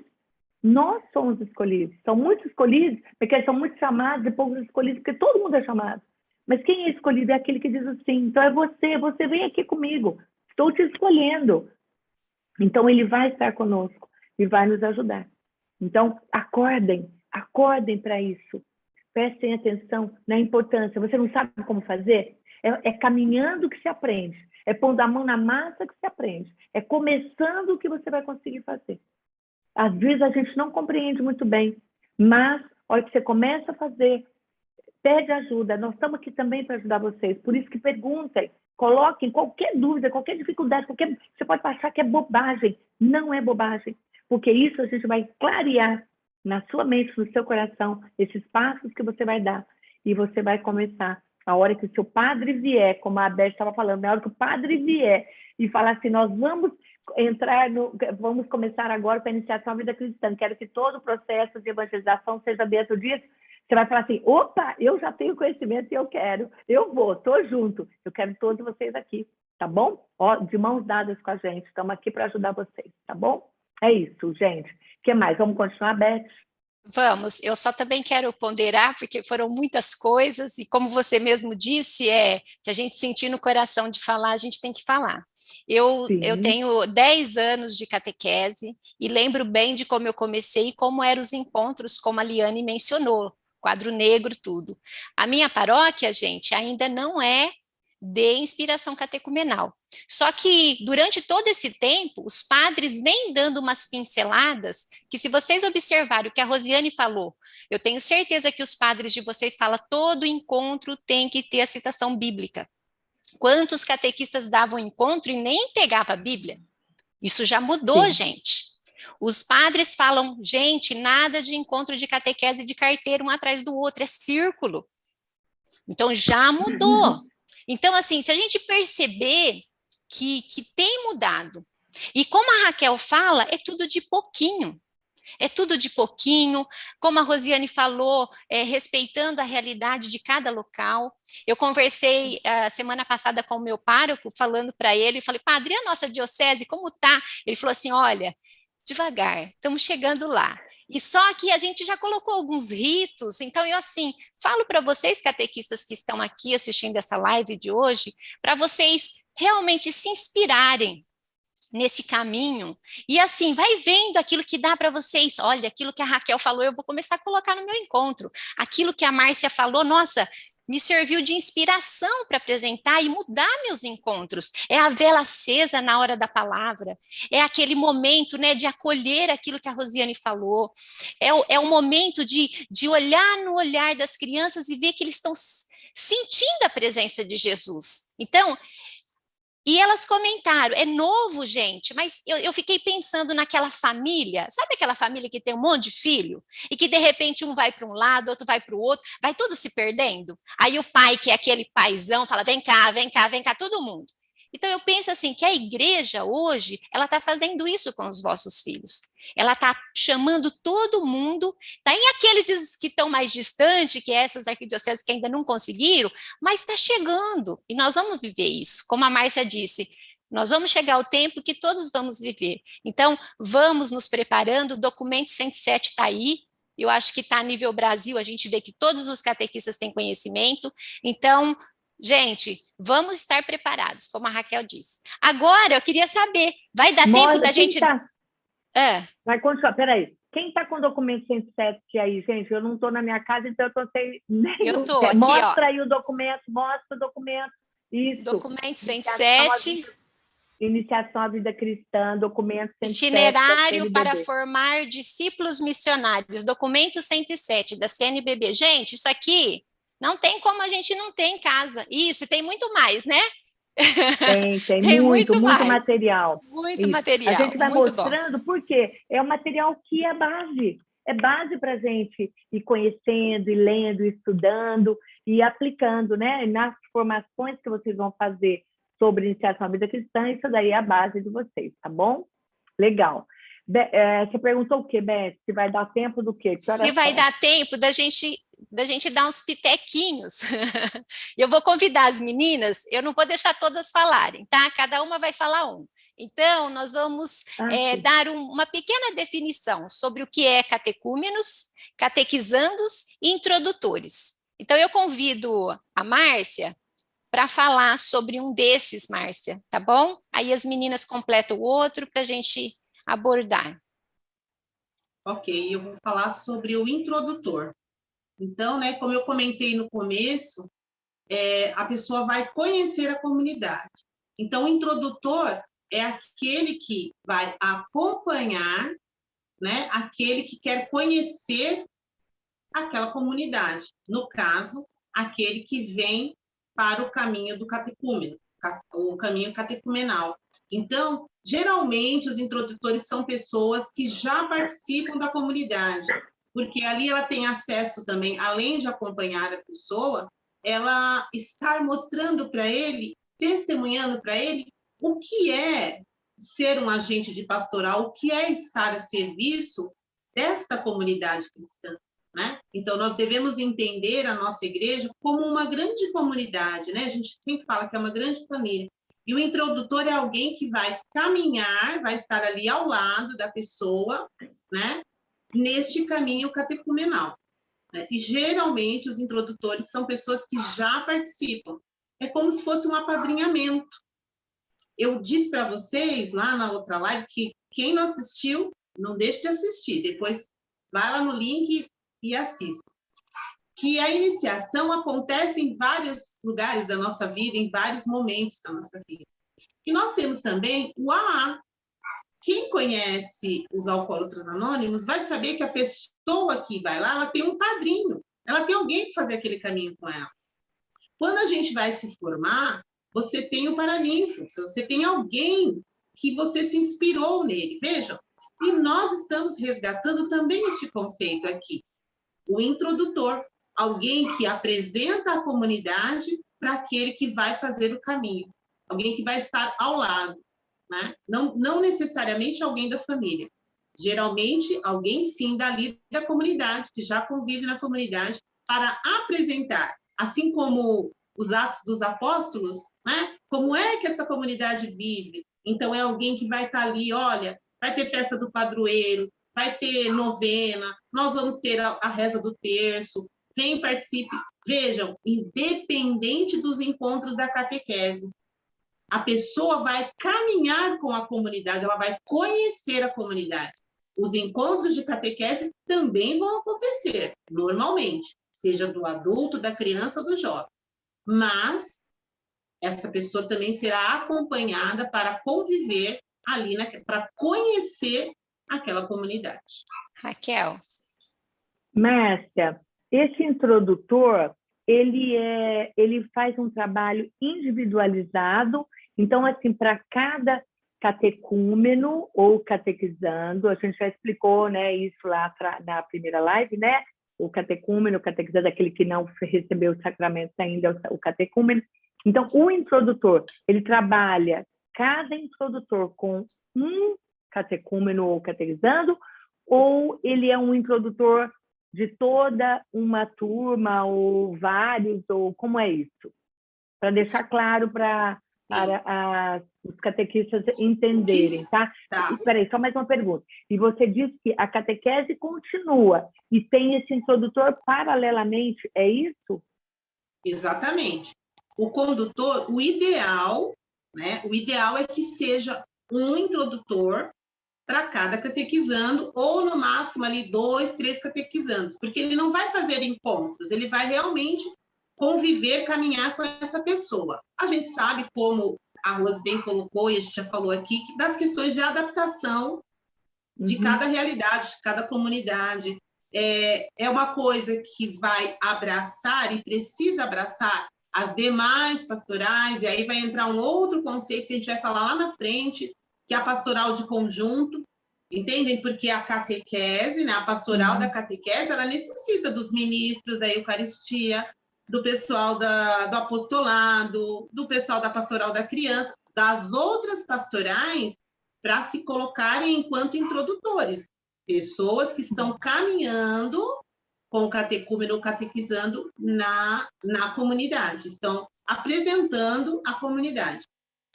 Nós somos escolhidos. São muitos escolhidos, porque são muitos chamados e poucos escolhidos, porque todo mundo é chamado. Mas quem é escolhido é aquele que diz assim, então é você vem aqui comigo, estou te escolhendo. Então ele vai estar conosco e vai nos ajudar. Então acordem para isso. Prestem atenção na importância. Você não sabe como fazer? É caminhando que se aprende. É pondo a mão na massa que se aprende. É começando que você vai conseguir fazer. Às vezes a gente não compreende muito bem, mas a hora que você começa a fazer, pede ajuda. Nós estamos aqui também para ajudar vocês. Por isso que perguntem, coloquem qualquer dúvida, qualquer dificuldade, você pode achar que é bobagem. Não é bobagem, porque isso a gente vai clarear na sua mente, no seu coração, esses passos que você vai dar. E você vai começar, a hora que o seu padre vier, como a Beth estava falando, na hora que o padre vier e falar assim, nós vamos começar agora para a iniciação à vida cristã. Quero que todo o processo de evangelização seja dentro disso. Você vai falar assim, opa, eu já tenho conhecimento e eu quero. Eu vou, estou junto. Eu quero todos vocês aqui, tá bom? Ó, de mãos dadas com a gente. Estamos aqui para ajudar vocês, tá bom? É isso, gente. O que mais? Vamos continuar, Beth? Vamos, eu só também quero ponderar, porque foram muitas coisas, e como você mesmo disse, se a gente sentir no coração de falar, a gente tem que falar. Eu tenho 10 anos de catequese, e lembro bem de como eu comecei e como eram os encontros, como a Liane mencionou, quadro negro, tudo. A minha paróquia, gente, ainda não é de inspiração catecumenal. Só que, durante todo esse tempo, os padres vêm dando umas pinceladas que, se vocês observarem o que a Rosiane falou, eu tenho certeza que os padres de vocês falam todo encontro tem que ter a citação bíblica. Quantos catequistas davam encontro e nem pegavam a Bíblia? Isso já mudou, gente. Os padres falam, gente, nada de encontro de catequese de carteira um atrás do outro, é círculo. Então, já mudou. Então, assim, se a gente perceber que tem mudado, e como a Raquel fala, é tudo de pouquinho. É tudo de pouquinho, como a Rosiane falou, respeitando a realidade de cada local. Eu conversei semana passada com o meu pároco, falando para ele, falei, padre, a nossa diocese, como tá? Ele falou assim, olha, devagar, estamos chegando lá. E só que a gente já colocou alguns ritos, então eu assim, falo para vocês, catequistas que estão aqui assistindo essa live de hoje, para vocês realmente se inspirarem nesse caminho, e assim, vai vendo aquilo que dá para vocês, olha, aquilo que a Raquel falou, eu vou começar a colocar no meu encontro, aquilo que a Márcia falou, nossa, me serviu de inspiração para apresentar e mudar meus encontros. É a vela acesa na hora da palavra, é aquele momento, né, de acolher aquilo que a Rosiane falou, é o momento de olhar no olhar das crianças e ver que eles estão sentindo a presença de Jesus. Então, e elas comentaram, é novo, gente, mas eu fiquei pensando naquela família, sabe aquela família que tem um monte de filho? E que, de repente, um vai para um lado, outro vai para o outro, vai tudo se perdendo? Aí o pai, que é aquele paizão, fala, vem cá, vem cá, vem cá, todo mundo. Então, eu penso assim, que a igreja hoje, ela está fazendo isso com os vossos filhos. Ela está chamando todo mundo, tá em aqueles que estão mais distantes, que é essas arquidioceses que ainda não conseguiram, mas está chegando, e nós vamos viver isso. Como a Márcia disse, nós vamos chegar ao tempo que todos vamos viver. Então, vamos nos preparando, o documento 107 está aí, eu acho que está a nível Brasil, a gente vê que todos os catequistas têm conhecimento, então, gente, vamos estar preparados, como a Raquel disse. Agora, eu queria saber, vai dar tempo da gente... Vai continuar, peraí. Quem está com o documento 107 aí, gente? Eu não estou na minha casa, então eu estou sem... Eu estou aqui, mostra aí o documento, mostra o documento. Isso. Documento 107. Iniciação à vida cristã, documento 107. Itinerário para formar discípulos missionários, documento 107 da CNBB. Gente, isso aqui não tem como a gente não ter em casa. Isso, tem muito mais, né? Tem muito material. Muito material. A gente vai muito mostrando porque é um material que é base para a gente ir conhecendo, e lendo, estudando e aplicando, né? Nas formações que vocês vão fazer sobre iniciação à vida cristã, isso daí é a base de vocês, tá bom? Legal. Você perguntou o quê, Beth? Se vai dar tempo do quê? Se vai dar tempo da gente dar uns pitequinhos. Eu vou convidar as meninas, eu não vou deixar todas falarem, tá? Cada uma vai falar um. Então, nós vamos dar uma pequena definição sobre o que é catecúmenos, catequizandos e introdutores. Então, eu convido a Márcia para falar sobre um desses, Márcia, tá bom? Aí as meninas completam o outro para a gente abordar. Ok, eu vou falar sobre o introdutor. Então, né, como eu comentei no começo, a pessoa vai conhecer a comunidade. Então, o introdutor é aquele que vai acompanhar, né, aquele que quer conhecer aquela comunidade. No caso, aquele que vem para o caminho do catecúmeno, o caminho catecumenal. Então, geralmente, os introdutores são pessoas que já participam da comunidade, porque ali ela tem acesso também, além de acompanhar a pessoa, ela estar mostrando para ele, testemunhando para ele o que é ser um agente de pastoral, o que é estar a serviço desta comunidade cristã. Né? Então, nós devemos entender a nossa igreja como uma grande comunidade, né? A gente sempre fala que é uma grande família. E o introdutor é alguém que vai caminhar, vai estar ali ao lado da pessoa, né? Neste caminho catecumenal. Né? E, geralmente, os introdutores são pessoas que já participam. É como se fosse um apadrinhamento. Eu disse para vocês, lá na outra live, que quem não assistiu, não deixe de assistir. Depois, vai lá no link e assista. Que a iniciação acontece em vários lugares da nossa vida, em vários momentos da nossa vida. E nós temos também o AA. Quem conhece os Alcoólatras Anônimos vai saber que a pessoa que vai lá, ela tem um padrinho, ela tem alguém que fazer aquele caminho com ela. Quando a gente vai se formar, você tem o paraninfo, você tem alguém que você se inspirou nele, vejam. E nós estamos resgatando também este conceito aqui. O introdutor, alguém que apresenta a comunidade para aquele que vai fazer o caminho, alguém que vai estar ao lado, né? Não necessariamente alguém da família, geralmente alguém sim dali da comunidade, que já convive na comunidade, para apresentar, assim como os Atos dos Apóstolos, né? Como é que essa comunidade vive? Então é alguém que vai estar ali, olha, vai ter festa do padroeiro, vai ter novena, nós vamos ter a reza do terço, vem, participe. Vejam, independente dos encontros da catequese, a pessoa vai caminhar com a comunidade, ela vai conhecer a comunidade. Os encontros de catequese também vão acontecer, normalmente, seja do adulto, da criança ou do jovem. Mas essa pessoa também será acompanhada para conviver ali, para conhecer aquela comunidade. Raquel. Márcia, esse introdutor, ele faz um trabalho individualizado, então, assim, para cada catecúmeno ou catequizando, a gente já explicou, né, isso lá na primeira live, né? O catecúmeno, o catequizando, aquele que não recebeu os sacramentos ainda, é o catecúmeno. Então, o introdutor, ele trabalha cada introdutor com um catecúmeno ou catequizando, ou ele é um introdutor de toda uma turma, ou vários, ou como é isso? Para deixar claro para os catequistas entenderem, tá? Espera aí, só mais uma pergunta. E você disse que a catequese continua e tem esse introdutor paralelamente, é isso? Exatamente. O condutor, o ideal, né? O ideal é que seja um introdutor para cada catequizando, ou no máximo ali 2, 3 catequizandos, porque ele não vai fazer encontros, ele vai realmente conviver, caminhar com essa pessoa. A gente sabe, como a Rose bem colocou, e a gente já falou aqui, que das questões de adaptação de cada realidade, de cada comunidade. É uma coisa que vai abraçar e precisa abraçar as demais pastorais, e aí vai entrar um outro conceito que a gente vai falar lá na frente, que é a pastoral de conjunto, entendem? Porque a catequese, né, a pastoral da catequese, ela necessita dos ministros da Eucaristia, do pessoal do apostolado, do pessoal da pastoral da criança, das outras pastorais, para se colocarem enquanto introdutores, pessoas que estão caminhando com o catecúmeno ou catequizando na comunidade, estão apresentando a comunidade.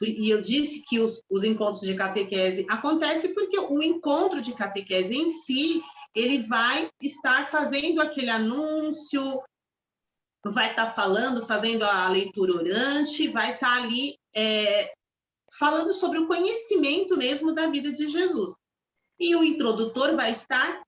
E eu disse que os encontros de catequese acontecem porque o encontro de catequese em si, ele vai estar fazendo aquele anúncio, vai estar falando, fazendo a leitura orante, vai estar ali falando sobre o conhecimento mesmo da vida de Jesus. E o introdutor vai estar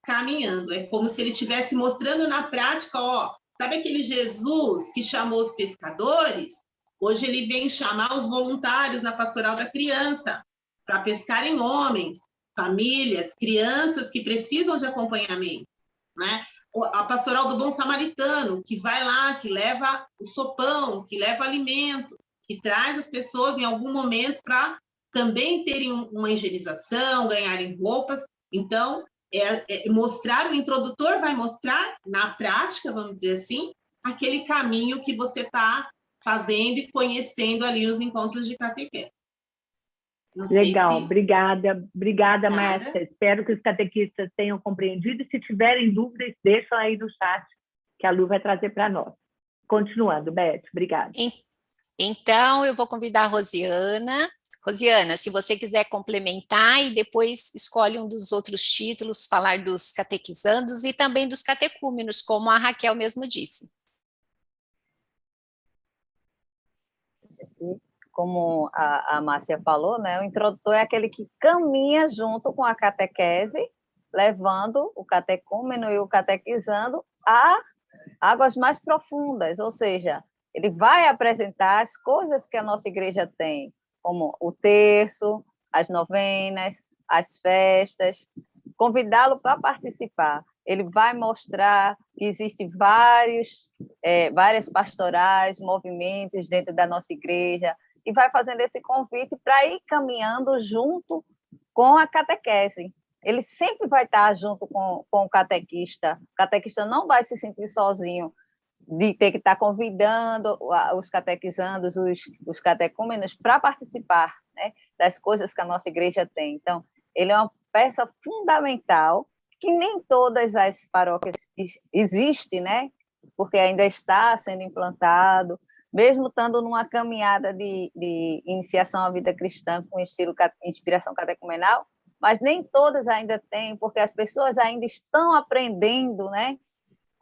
caminhando. É como se ele estivesse mostrando na prática, ó, sabe aquele Jesus que chamou os pescadores? Hoje ele vem chamar os voluntários na pastoral da criança para pescarem homens, famílias, crianças que precisam de acompanhamento, né? A pastoral do bom samaritano, que vai lá, que leva o sopão, que leva alimento, que traz as pessoas em algum momento para também terem uma higienização, ganharem roupas. Então, mostrar, o introdutor vai mostrar na prática, vamos dizer assim, aquele caminho que você está fazendo e conhecendo ali nos encontros de catequese. Legal, obrigada, Márcia. Espero que os catequistas tenham compreendido, e se tiverem dúvidas, deixam aí no chat, que a Lu vai trazer para nós. Continuando, Beth, obrigada. Então, eu vou convidar a Rosiana. Rosiana, se você quiser complementar e depois escolhe um dos outros títulos, falar dos catequizandos e também dos catecúmenos, como a Raquel mesmo disse. Como a Márcia falou, né, o introdutor é aquele que caminha junto com a catequese, levando o catecúmeno e o catequizando a águas mais profundas, ou seja, ele vai apresentar as coisas que a nossa igreja tem, como o terço, as novenas, as festas, convidá-lo para participar. Ele vai mostrar que existem várias pastorais, movimentos dentro da nossa igreja, e vai fazendo esse convite para ir caminhando junto com a catequese. Ele sempre vai estar junto com o catequista. O catequista não vai se sentir sozinho, de ter que estar convidando os catequizandos, os catecúmenos, para participar, né, das coisas que a nossa igreja tem. Então, ele é uma peça fundamental, que nem todas as paróquias existem, né, porque ainda está sendo implantado, mesmo estando numa caminhada de iniciação à vida cristã com estilo inspiração catecumenal, mas nem todas ainda têm, porque as pessoas ainda estão aprendendo, né,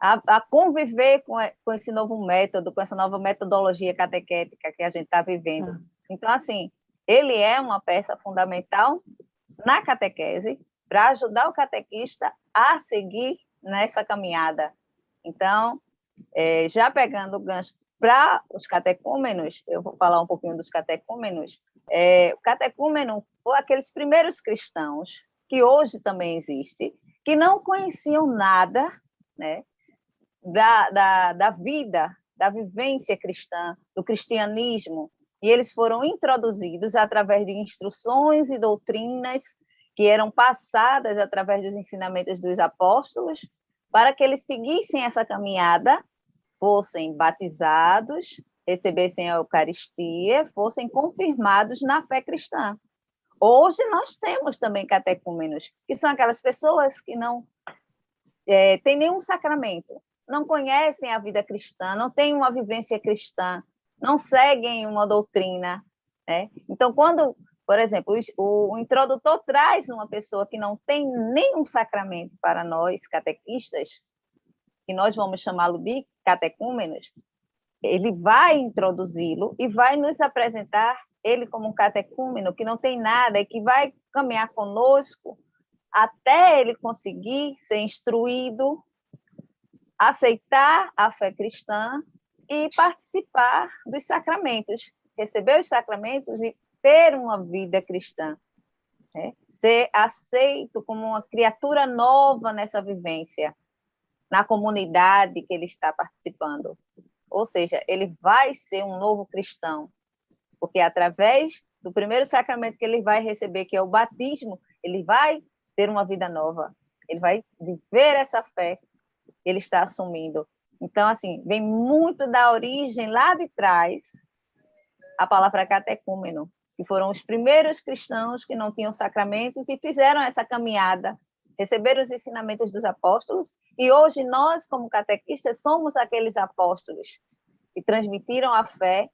a conviver com esse novo método, com essa nova metodologia catequética que a gente está vivendo. Então, assim, ele é uma peça fundamental na catequese para ajudar o catequista a seguir nessa caminhada. Então, já pegando o gancho para os catecúmenos, eu vou falar um pouquinho dos catecúmenos. O catecúmeno foi aqueles primeiros cristãos, que hoje também existe, que não conheciam nada, né, da vida, da vivência cristã, do cristianismo, e eles foram introduzidos através de instruções e doutrinas que eram passadas através dos ensinamentos dos apóstolos, para que eles seguissem essa caminhada, fossem batizados, recebessem a Eucaristia, fossem confirmados na fé cristã. Hoje nós temos também catecúmenos, que são aquelas pessoas que não têm nenhum sacramento, não conhecem a vida cristã, não têm uma vivência cristã, não seguem uma doutrina, né? Então, quando, por exemplo, o introdutor traz uma pessoa que não tem nenhum sacramento para nós, catequistas, que nós vamos chamá-lo de catecúmenos, ele vai introduzi-lo e vai nos apresentar ele como um catecúmeno que não tem nada e que vai caminhar conosco até ele conseguir ser instruído, aceitar a fé cristã e participar dos sacramentos, receber os sacramentos e ter uma vida cristã, né? Ser aceito como uma criatura nova nessa vivência, na comunidade que ele está participando. Ou seja, ele vai ser um novo cristão, porque através do primeiro sacramento que ele vai receber, que é o batismo, ele vai ter uma vida nova, ele vai viver essa fé que ele está assumindo. Então, assim, vem muito da origem lá de trás a palavra catecúmeno, que foram os primeiros cristãos que não tinham sacramentos e fizeram essa caminhada, receberam os ensinamentos dos apóstolos, e hoje nós, como catequistas, somos aqueles apóstolos que transmitiram a fé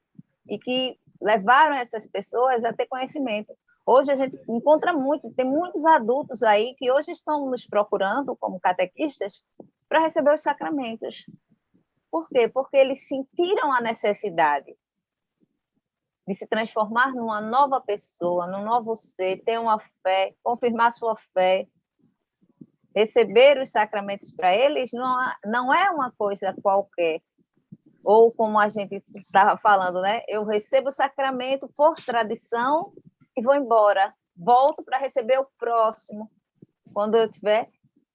e que levaram essas pessoas a ter conhecimento. Hoje a gente encontra muito, tem muitos adultos aí que hoje estão nos procurando como catequistas para receber os sacramentos. Por quê? Porque eles sentiram a necessidade de se transformar numa nova pessoa, num novo ser, ter uma fé, confirmar sua fé. Receber os sacramentos para eles não é uma coisa qualquer. Ou como a gente estava falando, né? Eu recebo o sacramento por tradição e vou embora. Volto para receber o próximo, quando eu tiver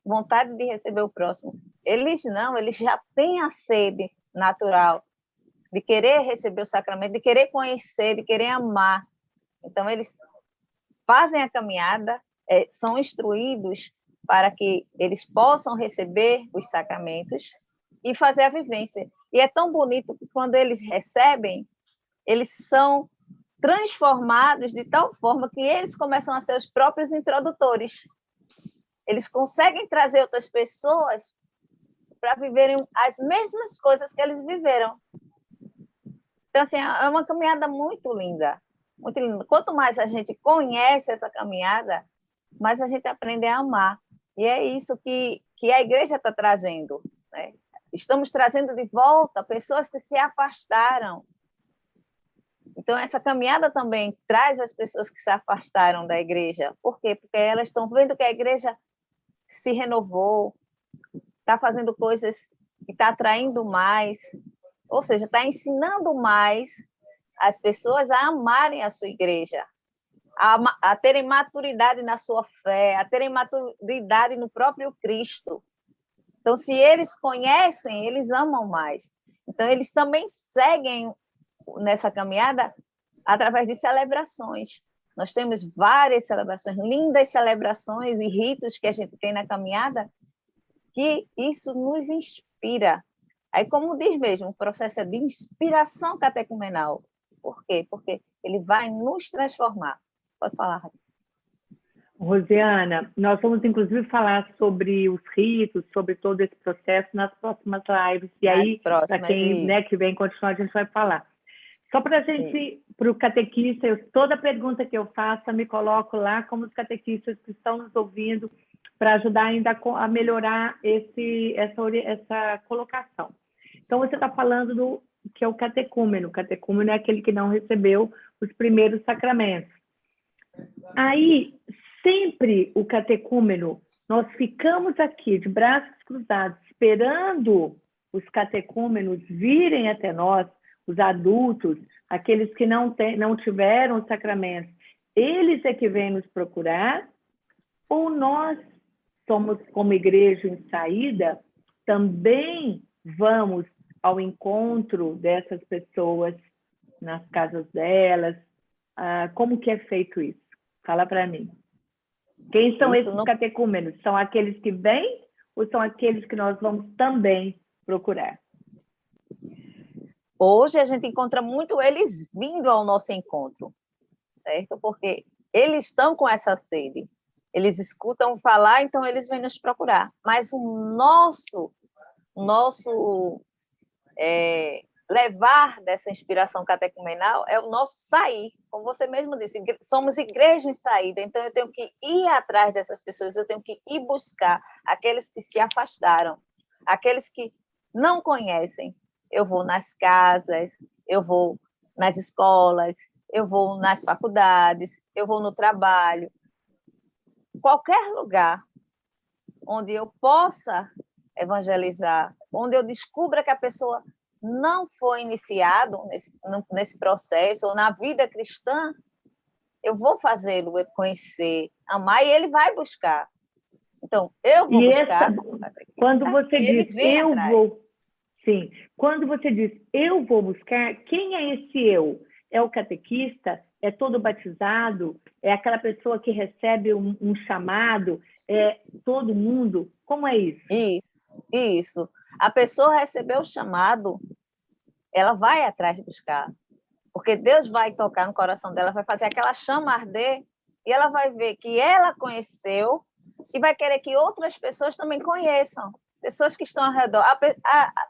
vontade de receber o próximo. Eles não, eles já têm a sede natural de querer receber o sacramento, de querer conhecer, de querer amar. Então, eles fazem a caminhada, são instruídos para que eles possam receber os sacramentos e fazer a vivência. E é tão bonito que quando eles recebem, eles são transformados de tal forma que eles começam a ser os próprios introdutores. Eles conseguem trazer outras pessoas para viverem as mesmas coisas que eles viveram. Então, assim, é uma caminhada muito linda, muito linda. Quanto mais a gente conhece essa caminhada, mais a gente aprende a amar. E é isso que a igreja está trazendo, né? Estamos trazendo de volta pessoas que se afastaram. Então, essa caminhada também traz as pessoas que se afastaram da igreja. Por quê? Porque elas estão vendo que a igreja se renovou, está fazendo coisas que está atraindo mais, ou seja, está ensinando mais as pessoas a amarem a sua igreja, a terem maturidade na sua fé, a terem maturidade no próprio Cristo. Então, se eles conhecem, eles amam mais. Então, eles também seguem nessa caminhada através de celebrações. Nós temos várias celebrações, lindas celebrações e ritos que a gente tem na caminhada, que isso nos inspira. Aí, como diz mesmo, o processo é de inspiração catecumenal. Por quê? Porque ele vai nos transformar. Pode falar, Raquel. Rosiana, nós vamos inclusive falar sobre os ritos, sobre todo esse processo nas próximas lives. E aí, para quem que vem continuar, a gente vai falar. Só para a gente, para o catequista, toda pergunta que eu faço, eu me coloco lá como os catequistas que estão nos ouvindo, para ajudar ainda a melhorar essa colocação. Então, você está falando do que é o catecúmeno. O catecúmeno é aquele que não recebeu os primeiros sacramentos. Aí, sempre o catecúmeno, nós ficamos aqui de braços cruzados, esperando os catecúmenos virem até nós, os adultos, aqueles que não tiveram os sacramentos, eles é que vêm nos procurar, ou nós somos, como igreja em saída, também vamos ao encontro dessas pessoas nas casas delas? Como que é feito isso? Fala para mim. Quem são esses catecúmenos? São aqueles que vêm ou são aqueles que nós vamos também procurar? Hoje a gente encontra muito eles vindo ao nosso encontro, certo? Porque eles estão com essa sede. Eles escutam falar, então eles vêm nos procurar. Mas o nosso levar dessa inspiração catecumenal é o nosso sair. Como você mesmo disse, somos igreja em saída, então eu tenho que ir atrás dessas pessoas, eu tenho que ir buscar aqueles que se afastaram, aqueles que não conhecem. Eu vou nas casas, eu vou nas escolas, eu vou nas faculdades, eu vou no trabalho. Qualquer lugar onde eu possa evangelizar, onde eu descubra que a pessoa não foi iniciado nesse processo, ou na vida cristã, eu vou fazê-lo conhecer, amar, e ele vai buscar. Então, eu vou buscar. Quando você diz eu vou... Sim, quando você diz eu vou buscar, quem é esse eu? É o catequista? É todo batizado? É aquela pessoa que recebe um chamado? É todo mundo? Como é isso? Isso. A pessoa recebeu o chamado, ela vai atrás de buscar. Porque Deus vai tocar no coração dela, vai fazer aquela chama arder, e ela vai ver que ela conheceu e vai querer que outras pessoas também conheçam. Pessoas que estão ao redor.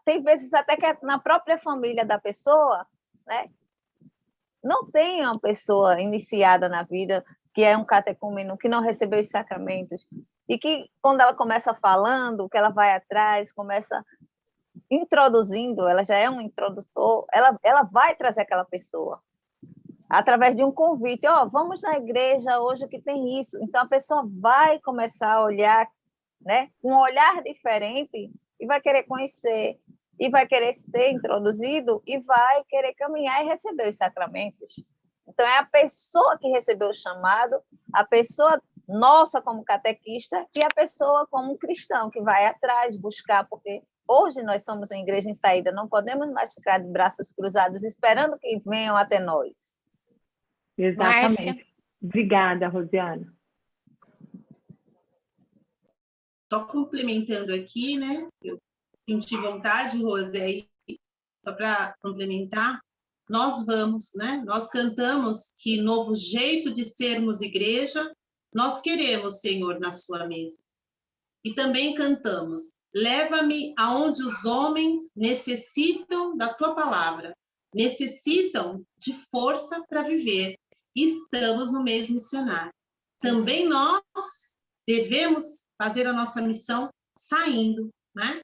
Tem vezes até que é na própria família da pessoa, né? não tem uma pessoa iniciada na vida que é um catecúmeno, que não recebeu os sacramentos, e que, quando ela começa falando, que ela vai atrás, começa introduzindo, ela já é um introdutor, ela vai trazer aquela pessoa, através de um convite, vamos na igreja hoje que tem isso. Então, a pessoa vai começar a olhar, né, com um olhar diferente, e vai querer conhecer, e vai querer ser introduzido, e vai querer caminhar e receber os sacramentos. Então, é a pessoa que recebeu o chamado, a pessoa nossa como catequista, e a pessoa como cristão, que vai atrás, buscar, porque hoje nós somos uma igreja em saída, não podemos mais ficar de braços cruzados, esperando que venham até nós. Exatamente. Márcia. Obrigada, Rosiana. Só complementando aqui, né? Eu senti vontade, Rose, aí, só para complementar, nós vamos, né? Nós cantamos que novo jeito de sermos igreja, nós queremos, Senhor, na sua mesa. E também cantamos, leva-me aonde os homens necessitam da tua palavra, necessitam de força para viver. E estamos no mês missionário. Também nós devemos fazer a nossa missão saindo, né?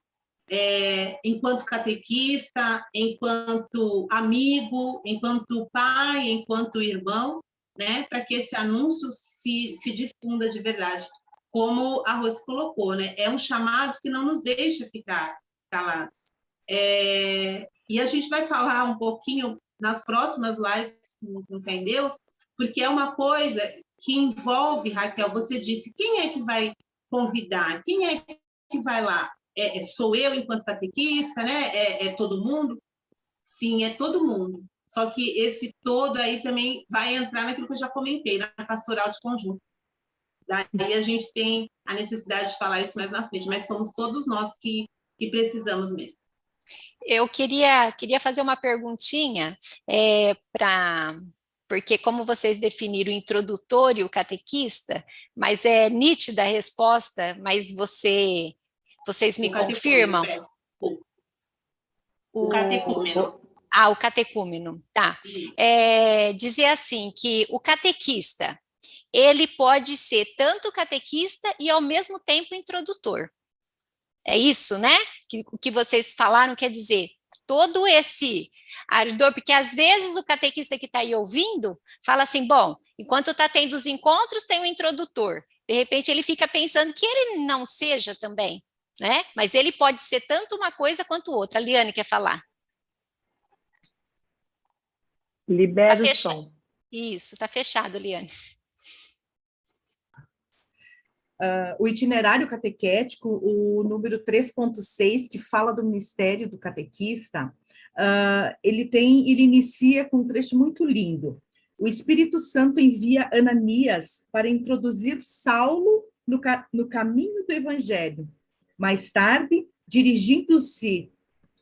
Enquanto catequista, enquanto amigo, enquanto pai, enquanto irmão, né? Para que esse anúncio se difunda de verdade. Como a Rose colocou, né? É um chamado que não nos deixa ficar calados. E a gente vai falar um pouquinho nas próximas lives com Fé em Deus, porque é uma coisa que envolve, Raquel, você disse, quem é que vai convidar? Quem é que vai lá? Sou eu enquanto catequista, né? É todo mundo? Sim, é todo mundo. Só que esse todo aí também vai entrar naquilo que eu já comentei, na pastoral de conjunto. Daí a gente tem a necessidade de falar isso mais na frente, mas somos todos nós que precisamos mesmo. Eu queria fazer uma perguntinha porque como vocês definiram o introdutório, o catequista, mas é nítida a resposta, mas vocês me confirmam? O catecúmeno. O catecúmeno, tá. Dizer assim, que o catequista, ele pode ser tanto catequista e ao mesmo tempo introdutor. É isso, né? Que vocês falaram, quer dizer, todo esse ardor, porque às vezes o catequista que está aí ouvindo fala assim, bom, enquanto está tendo os encontros, tem o introdutor. De repente ele fica pensando que ele não seja também, né? Mas ele pode ser tanto uma coisa quanto outra. A Liane quer falar. Libera o som. Isso, está fechado, Liane. O itinerário catequético, o número 3.6, que fala do ministério do catequista, ele inicia com um trecho muito lindo. O Espírito Santo envia Ananias para introduzir Saulo no caminho do Evangelho. Mais tarde, dirigindo-se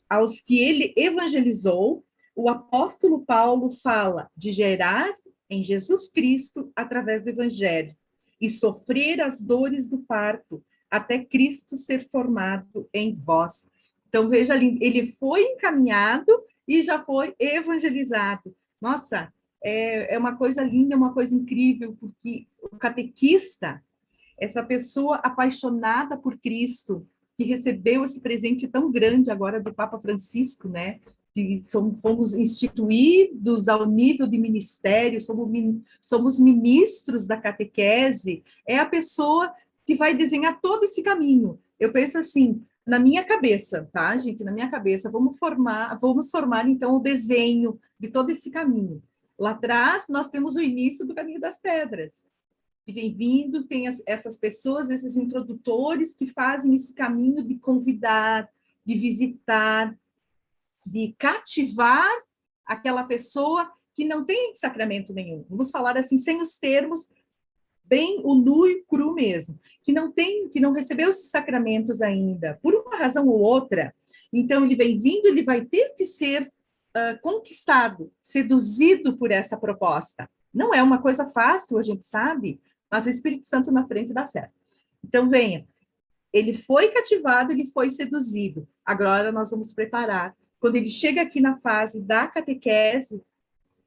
aos que ele evangelizou, o apóstolo Paulo fala de gerar em Jesus Cristo através do Evangelho e sofrer as dores do parto, até Cristo ser formado em vós. Então, veja ali, ele foi encaminhado e já foi evangelizado. Nossa, é uma coisa linda, uma coisa incrível, porque o catequista, essa pessoa apaixonada por Cristo, que recebeu esse presente tão grande agora do Papa Francisco, né? Que fomos instituídos ao nível de ministério, somos ministros da catequese, é a pessoa que vai desenhar todo esse caminho. Eu penso assim, na minha cabeça, tá, gente? Na minha cabeça, vamos formar então o desenho de todo esse caminho. Lá atrás, nós temos o início do Caminho das Pedras, que vem vindo, tem essas pessoas, esses introdutores que fazem esse caminho de convidar, de visitar, de cativar aquela pessoa que não tem sacramento nenhum. Vamos falar assim, sem os termos, bem o nu e cru mesmo, que não recebeu esses sacramentos ainda, por uma razão ou outra. Então, ele vem vindo, ele vai ter que ser conquistado, seduzido por essa proposta. Não é uma coisa fácil, a gente sabe, mas o Espírito Santo na frente dá certo. Então, venha. Ele foi cativado, ele foi seduzido. Agora nós vamos preparar. Quando ele chega aqui na fase da catequese,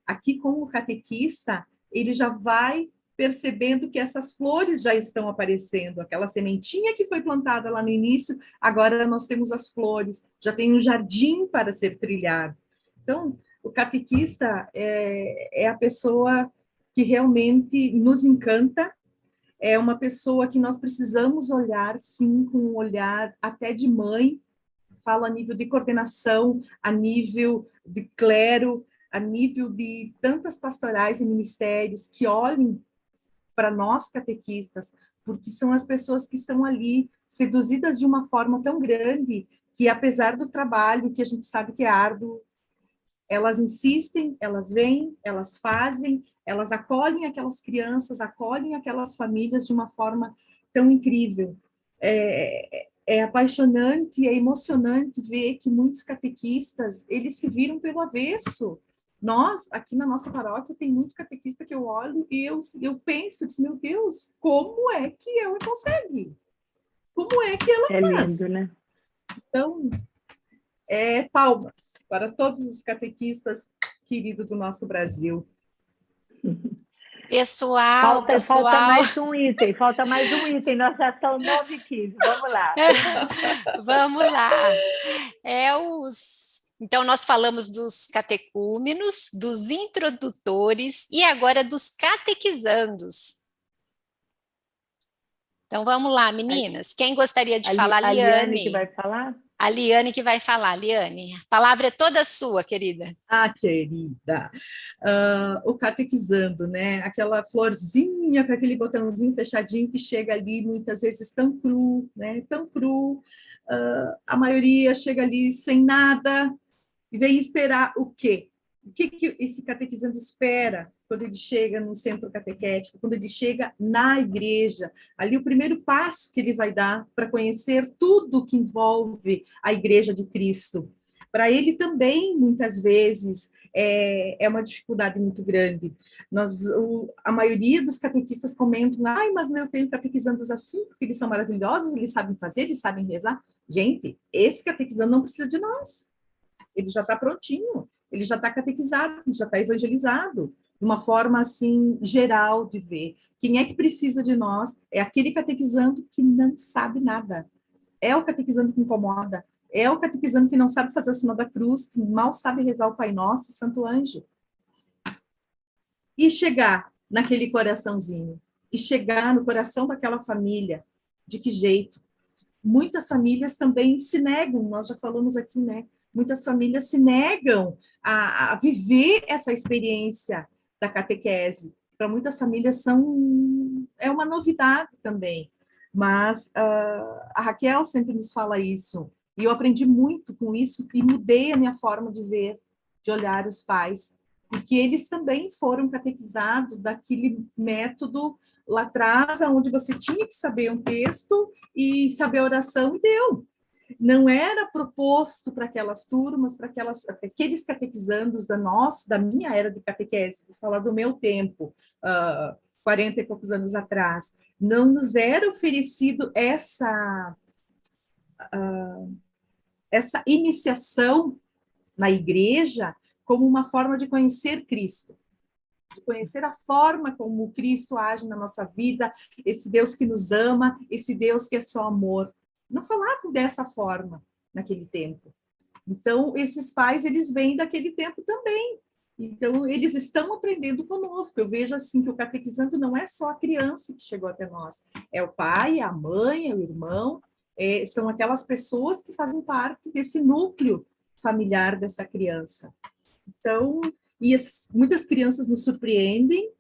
Aqui, com o catequista, ele já vai percebendo que essas flores já estão aparecendo, aquela sementinha que foi plantada lá no início, agora nós temos as flores, já tem um jardim para ser trilhado. Então, o catequista é a pessoa que realmente nos encanta, é uma pessoa que nós precisamos olhar, sim, com um olhar até de mãe, falo a nível de coordenação, a nível de clero, a nível de tantas pastorais e ministérios que olhem para nós catequistas, porque são as pessoas que estão ali seduzidas de uma forma tão grande que, apesar do trabalho que a gente sabe que é árduo, elas insistem, elas vêm, elas fazem, elas acolhem aquelas crianças, acolhem aquelas famílias de uma forma tão incrível. É apaixonante, é emocionante ver que muitos catequistas, eles se viram pelo avesso. Nós, aqui na nossa paróquia, tem muito catequista que eu olho e eu penso, meu Deus, como é que ela consegue? Como é que ela faz? É lindo, né? Então, palmas para todos os catequistas queridos do nosso Brasil. Pessoal, Falta mais um item, nós já estamos 9h15, vamos lá. Vamos lá. Então, nós falamos dos catecúmenos, dos introdutores e agora dos catequizandos. Então, vamos lá, meninas. Quem gostaria de falar? A Liane que vai falar? A Liane que vai falar. Liane, a palavra é toda sua, querida. Querida. O catequizando, né? Aquela florzinha com aquele botãozinho fechadinho que chega ali muitas vezes tão cru, né? Tão cru. A maioria chega ali sem nada e vem esperar o quê? O que esse catequizando espera quando ele chega no centro catequético, quando ele chega na igreja? Ali o primeiro passo que ele vai dar para conhecer tudo que envolve a igreja de Cristo. Para ele também, muitas vezes, é uma dificuldade muito grande. A maioria dos catequistas comentam, mas eu tenho catequizandos assim, porque eles são maravilhosos, eles sabem fazer, eles sabem rezar. Gente, esse catequizando não precisa de nós. Ele já está prontinho, ele já está catequizado, ele já está evangelizado, de uma forma, assim, geral de ver. Quem é que precisa de nós é aquele catequizando que não sabe nada. É o catequizando que incomoda, é o catequizando que não sabe fazer o sinal da cruz, que mal sabe rezar o Pai Nosso, o Santo Anjo. E chegar naquele coraçãozinho, e chegar no coração daquela família, de que jeito? Muitas famílias também se negam, nós já falamos aqui, né? Muitas famílias se negam a viver essa experiência da catequese. Para muitas famílias é uma novidade também. Mas a Raquel sempre nos fala isso. E eu aprendi muito com isso e mudei a minha forma de ver, de olhar os pais. Porque eles também foram catequizados daquele método lá atrás, onde você tinha que saber um texto e saber a oração, e deu. Não era proposto para aquelas turmas, para aqueles catequizandos da minha era de catequese, vou falar do meu tempo, 40 e poucos anos atrás, não nos era oferecido essa iniciação na igreja como uma forma de conhecer Cristo, de conhecer a forma como Cristo age na nossa vida, esse Deus que nos ama, esse Deus que é só amor. Não falavam dessa forma naquele tempo. Então, esses pais, eles vêm daquele tempo também. Então, eles estão aprendendo conosco. Eu vejo assim que o catequizando não é só a criança que chegou até nós. É o pai, a mãe, é o irmão. São aquelas pessoas que fazem parte desse núcleo familiar dessa criança. Então, muitas crianças nos surpreendem,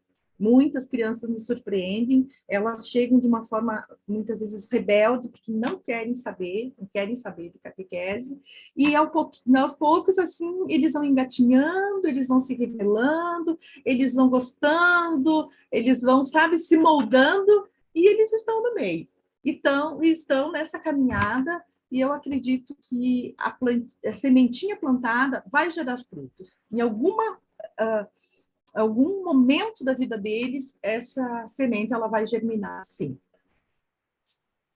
elas chegam de uma forma, muitas vezes, rebelde, porque não querem saber de catequese, e aos poucos, assim, eles vão engatinhando, eles vão se revelando, eles vão gostando, eles vão, se moldando, e eles estão no meio. Então, estão nessa caminhada, e eu acredito que a sementinha plantada vai gerar frutos. Em algum momento da vida deles, essa semente ela vai germinar, sim.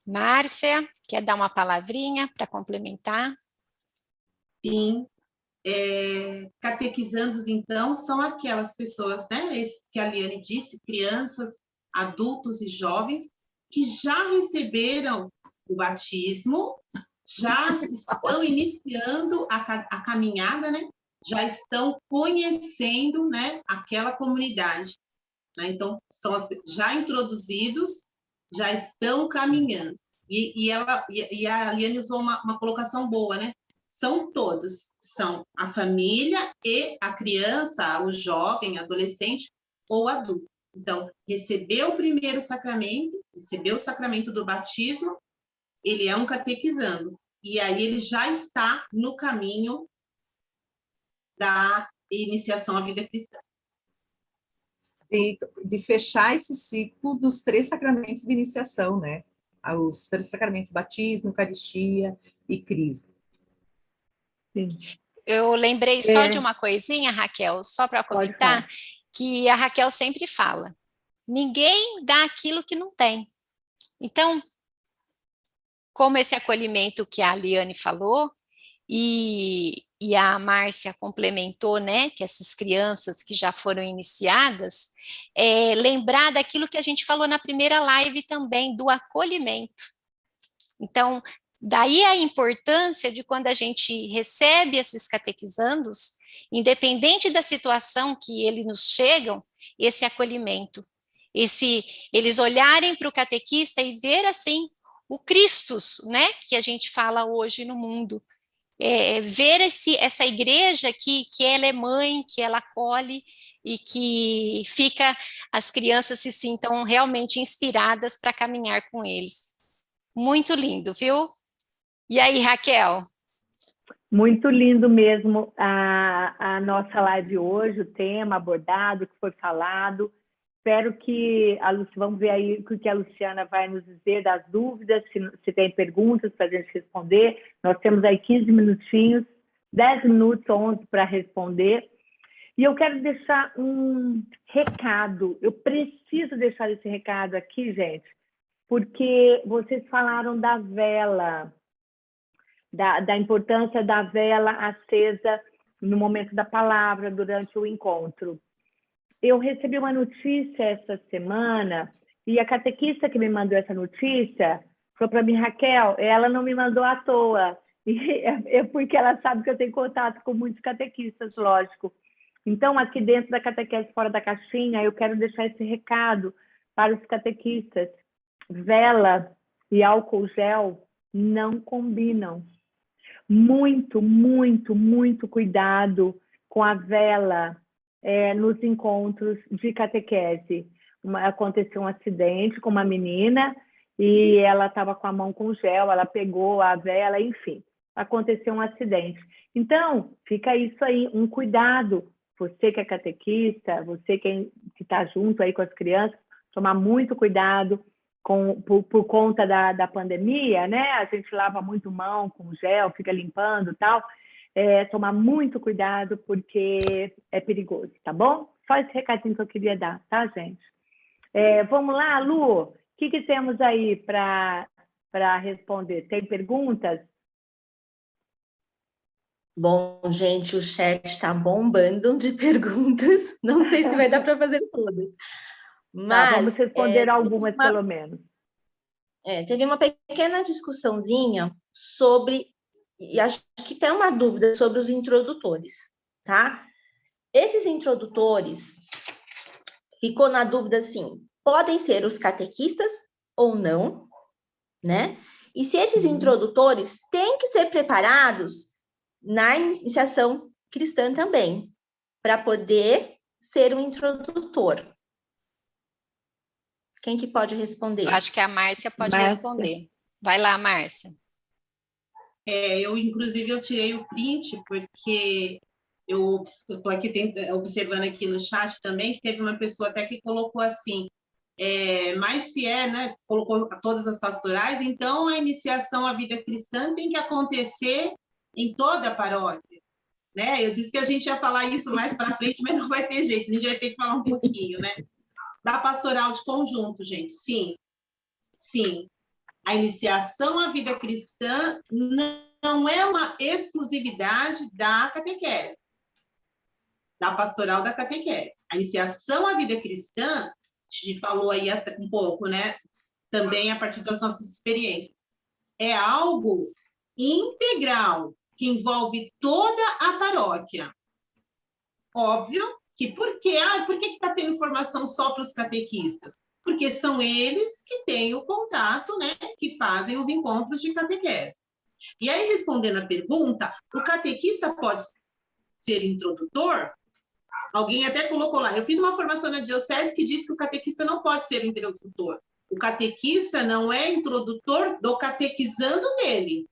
Márcia, quer dar uma palavrinha para complementar? Sim. Catequizandos, então, são aquelas pessoas, né, que a Liane disse, crianças, adultos e jovens, que já receberam o batismo, já estão iniciando a caminhada, né, já estão conhecendo, né, aquela comunidade. Né? Então, são já introduzidos, já estão caminhando. E a Liane usou uma colocação boa, né? São todos, são a família e a criança, o jovem, adolescente ou adulto. Então, recebeu o primeiro sacramento, recebeu o sacramento do batismo, ele é um catequizando. E aí ele já está no caminho da iniciação à vida cristã. De fechar esse ciclo dos 3 sacramentos de iniciação, né? Os 3 sacramentos, batismo, eucaristia e crisma. Sim. Eu lembrei só de uma coisinha, Raquel, só para comentar, que a Raquel sempre fala, ninguém dá aquilo que não tem. Então, como esse acolhimento que a Liane falou, e a Márcia complementou, né, que essas crianças que já foram iniciadas, lembrar daquilo que a gente falou na primeira live também, do acolhimento. Então, daí a importância de quando a gente recebe esses catequizandos, independente da situação que eles nos chegam, esse acolhimento, eles olharem para o catequista e ver assim o Christus, né, que a gente fala hoje no mundo, ver essa igreja que ela é mãe, que ela acolhe e que as crianças se sintam realmente inspiradas para caminhar com eles. Muito lindo, viu? E aí, Raquel? Muito lindo mesmo a nossa live hoje, o tema abordado, que foi falado. Espero que vamos ver aí o que a Luciana vai nos dizer das dúvidas, se tem perguntas para a gente responder. Nós temos aí 15 minutinhos, 10 minutos, 11 para responder. E eu quero deixar um recado, eu preciso deixar esse recado aqui, gente, porque vocês falaram da vela, da importância da vela acesa no momento da palavra, durante o encontro. Eu recebi uma notícia essa semana, e a catequista que me mandou essa notícia falou para mim, Raquel, ela não me mandou à toa, é porque ela sabe que eu tenho contato com muitos catequistas, lógico. Então, aqui dentro da Catequese Fora da Caixinha, eu quero deixar esse recado para os catequistas. Vela e álcool gel não combinam. Muito, muito, muito cuidado com a vela nos encontros de catequese. Aconteceu um acidente com uma menina e ela estava com a mão com gel, ela pegou a vela, enfim, aconteceu um acidente. Então, fica isso aí, um cuidado. Você que é catequista, você que está junto aí com as crianças, tomar muito cuidado por conta da pandemia, né? A gente lava muito mão com gel, fica limpando e tal. Tomar muito cuidado, porque é perigoso, tá bom? Só esse recadinho que eu queria dar, tá, gente? Vamos lá, Lu, o que temos aí para responder? Tem perguntas? Bom, gente, o chat está bombando de perguntas, não sei se vai dar para fazer todas. Mas, tá, vamos responder algumas, pelo menos. Teve uma pequena discussãozinha sobre... E acho que tem uma dúvida sobre os introdutores, tá? Esses introdutores, ficou na dúvida assim, podem ser os catequistas ou não, né? E se esses introdutores têm que ser preparados na iniciação cristã também, para poder ser um introdutor. Quem que pode responder? Acho que a Márcia pode responder. Vai lá, Márcia. Inclusive, eu tirei o print, porque eu estou aqui observando aqui no chat também, que teve uma pessoa até que colocou assim, mas se né, colocou todas as pastorais, então a iniciação à vida cristã tem que acontecer em toda a paróquia. Né? Eu disse que a gente ia falar isso mais para frente, mas não vai ter jeito, a gente vai ter que falar um pouquinho, né? Da pastoral de conjunto, gente, sim. A iniciação à vida cristã não é uma exclusividade da catequese, da pastoral da catequese. A iniciação à vida cristã, a gente falou aí um pouco, né? Também a partir das nossas experiências. É algo integral, que envolve toda a paróquia. Óbvio que por que está tendo formação só para os catequistas? Porque são eles que têm o contato, né? Que fazem os encontros de catequese. E aí, respondendo a pergunta, o catequista pode ser introdutor? Alguém até colocou lá, eu fiz uma formação na diocese que diz que o catequista não pode ser introdutor. O catequista não é introdutor do catequizando dele.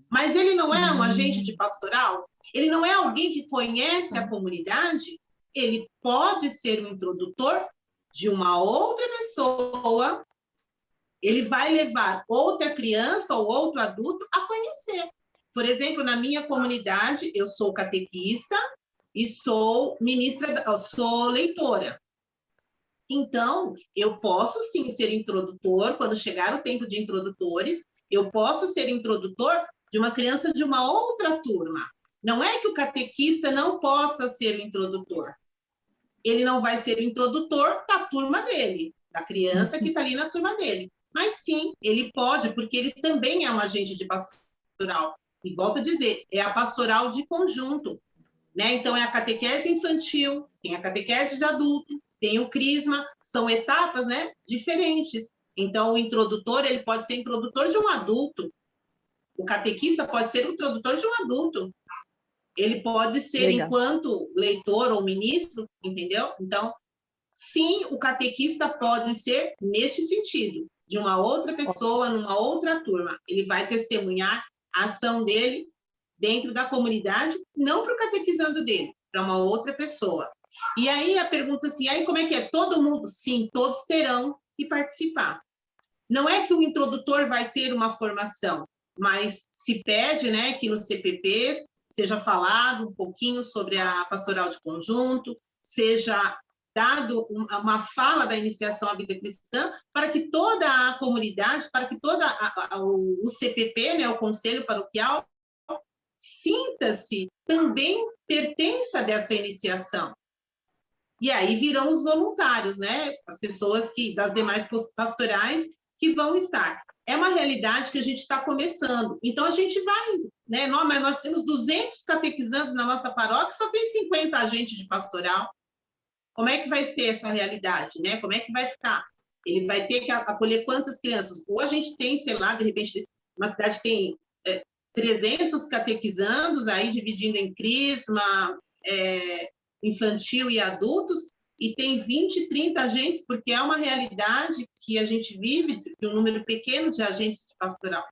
Mas ele não é um agente de pastoral? Ele não é alguém que conhece a comunidade? Ele pode ser um introdutor de uma outra pessoa. Ele vai levar outra criança ou outro adulto a conhecer. Por exemplo, na minha comunidade, eu sou catequista e sou ministra, sou leitora. Então, eu posso sim ser introdutor, quando chegar o tempo de introdutores, eu posso ser introdutor de uma criança de uma outra turma. Não é que o catequista não possa ser o introdutor. Ele não vai ser o introdutor da turma dele, da criança que está ali na turma dele. Mas sim, ele pode, porque ele também é um agente de pastoral. E volto a dizer, é a pastoral de conjunto, né? Então, é a catequese infantil, tem a catequese de adulto, tem o crisma, são etapas, né, diferentes. Então, o introdutor, ele pode ser introdutor de um adulto. O catequista pode ser introdutor de um adulto. Ele pode ser, legal, enquanto leitor ou ministro, entendeu? Então, sim, o catequista pode ser neste sentido, de uma outra pessoa, numa outra turma. Ele vai testemunhar a ação dele dentro da comunidade, não para o catequizando dele, para uma outra pessoa. E aí a pergunta assim, aí como é que é? Todo mundo? Sim, todos terão que participar. Não é que o introdutor vai ter uma formação, mas se pede, né, que nos CPPs seja falado um pouquinho sobre a pastoral de conjunto, seja dado uma fala da iniciação à vida cristã, para que toda a comunidade, para que todo o CPP, né, o Conselho Paroquial, sinta-se também pertença dessa iniciação. E aí virão os voluntários, né? As pessoas das demais pastorais que vão estar. É uma realidade que a gente está começando. Então, a gente vai, né? Mas nós temos 200 catequizandos na nossa paróquia, só tem 50 agentes de pastoral. Como é que vai ser essa realidade, né? Como é que vai ficar? Ele vai ter que acolher quantas crianças? Ou a gente tem, sei lá, de repente, uma cidade tem 300 catequizandos, aí dividindo em crisma, infantil e adultos, e tem 20, 30 agentes, porque é uma realidade que a gente vive, de um número pequeno de agentes de pastoral.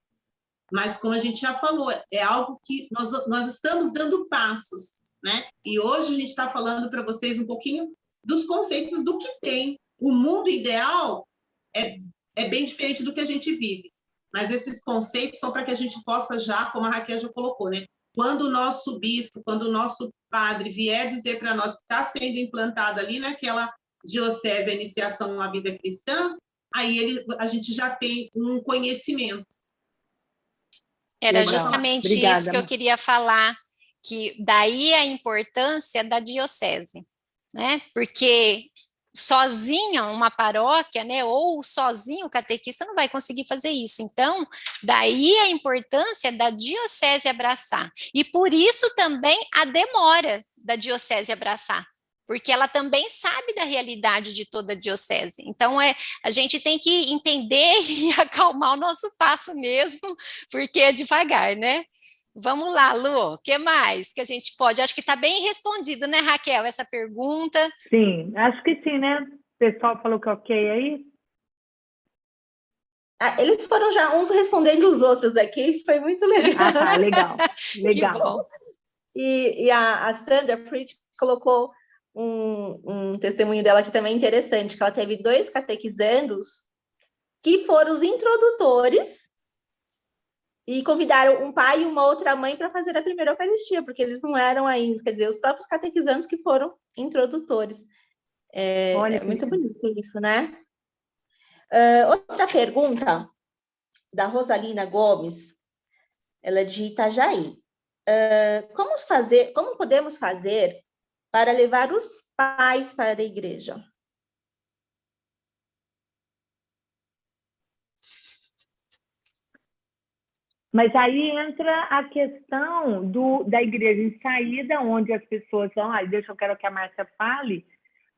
Mas, como a gente já falou, é algo que nós estamos dando passos, né? E hoje a gente está falando para vocês um pouquinho dos conceitos do que tem. O mundo ideal é bem diferente do que a gente vive, mas esses conceitos são para que a gente possa já, como a Raquel já colocou, né? Quando o nosso bispo, quando o nosso padre vier dizer para nós que está sendo implantado ali naquela diocese a iniciação à vida cristã, aí a gente já tem um conhecimento. Era Legal. justamente Obrigada, isso que eu queria falar, que daí a importância da diocese, né? Porque sozinha uma paróquia, né, ou sozinho o catequista não vai conseguir fazer isso. Então, daí a importância da diocese abraçar. E por isso também a demora da diocese abraçar, porque ela também sabe da realidade de toda a diocese. Então, a gente tem que entender e acalmar o nosso passo mesmo, porque é devagar, né? Vamos lá, Lu, o que mais que a gente pode? Acho que está bem respondido, né, Raquel, essa pergunta? Sim, acho que sim, né? O pessoal falou que ok aí. Eles foram já uns respondendo os outros aqui, foi muito legal. Ah, tá, legal, legal. Que bom. E a Sandra Fritz colocou um testemunho dela aqui também interessante, que ela teve 2 catequizandos que foram os introdutores e convidaram um pai e uma outra mãe para fazer a primeira Eucaristia, porque eles não eram ainda, quer dizer, os próprios catequizandos que foram introdutores. Olha, é muito bonito isso, né? Outra pergunta da Rosalina Gomes. ela é de Itajaí. Como podemos fazer para levar os pais para a igreja? Mas aí entra a questão da igreja em saída, onde as pessoas vão, eu quero que a Márcia fale,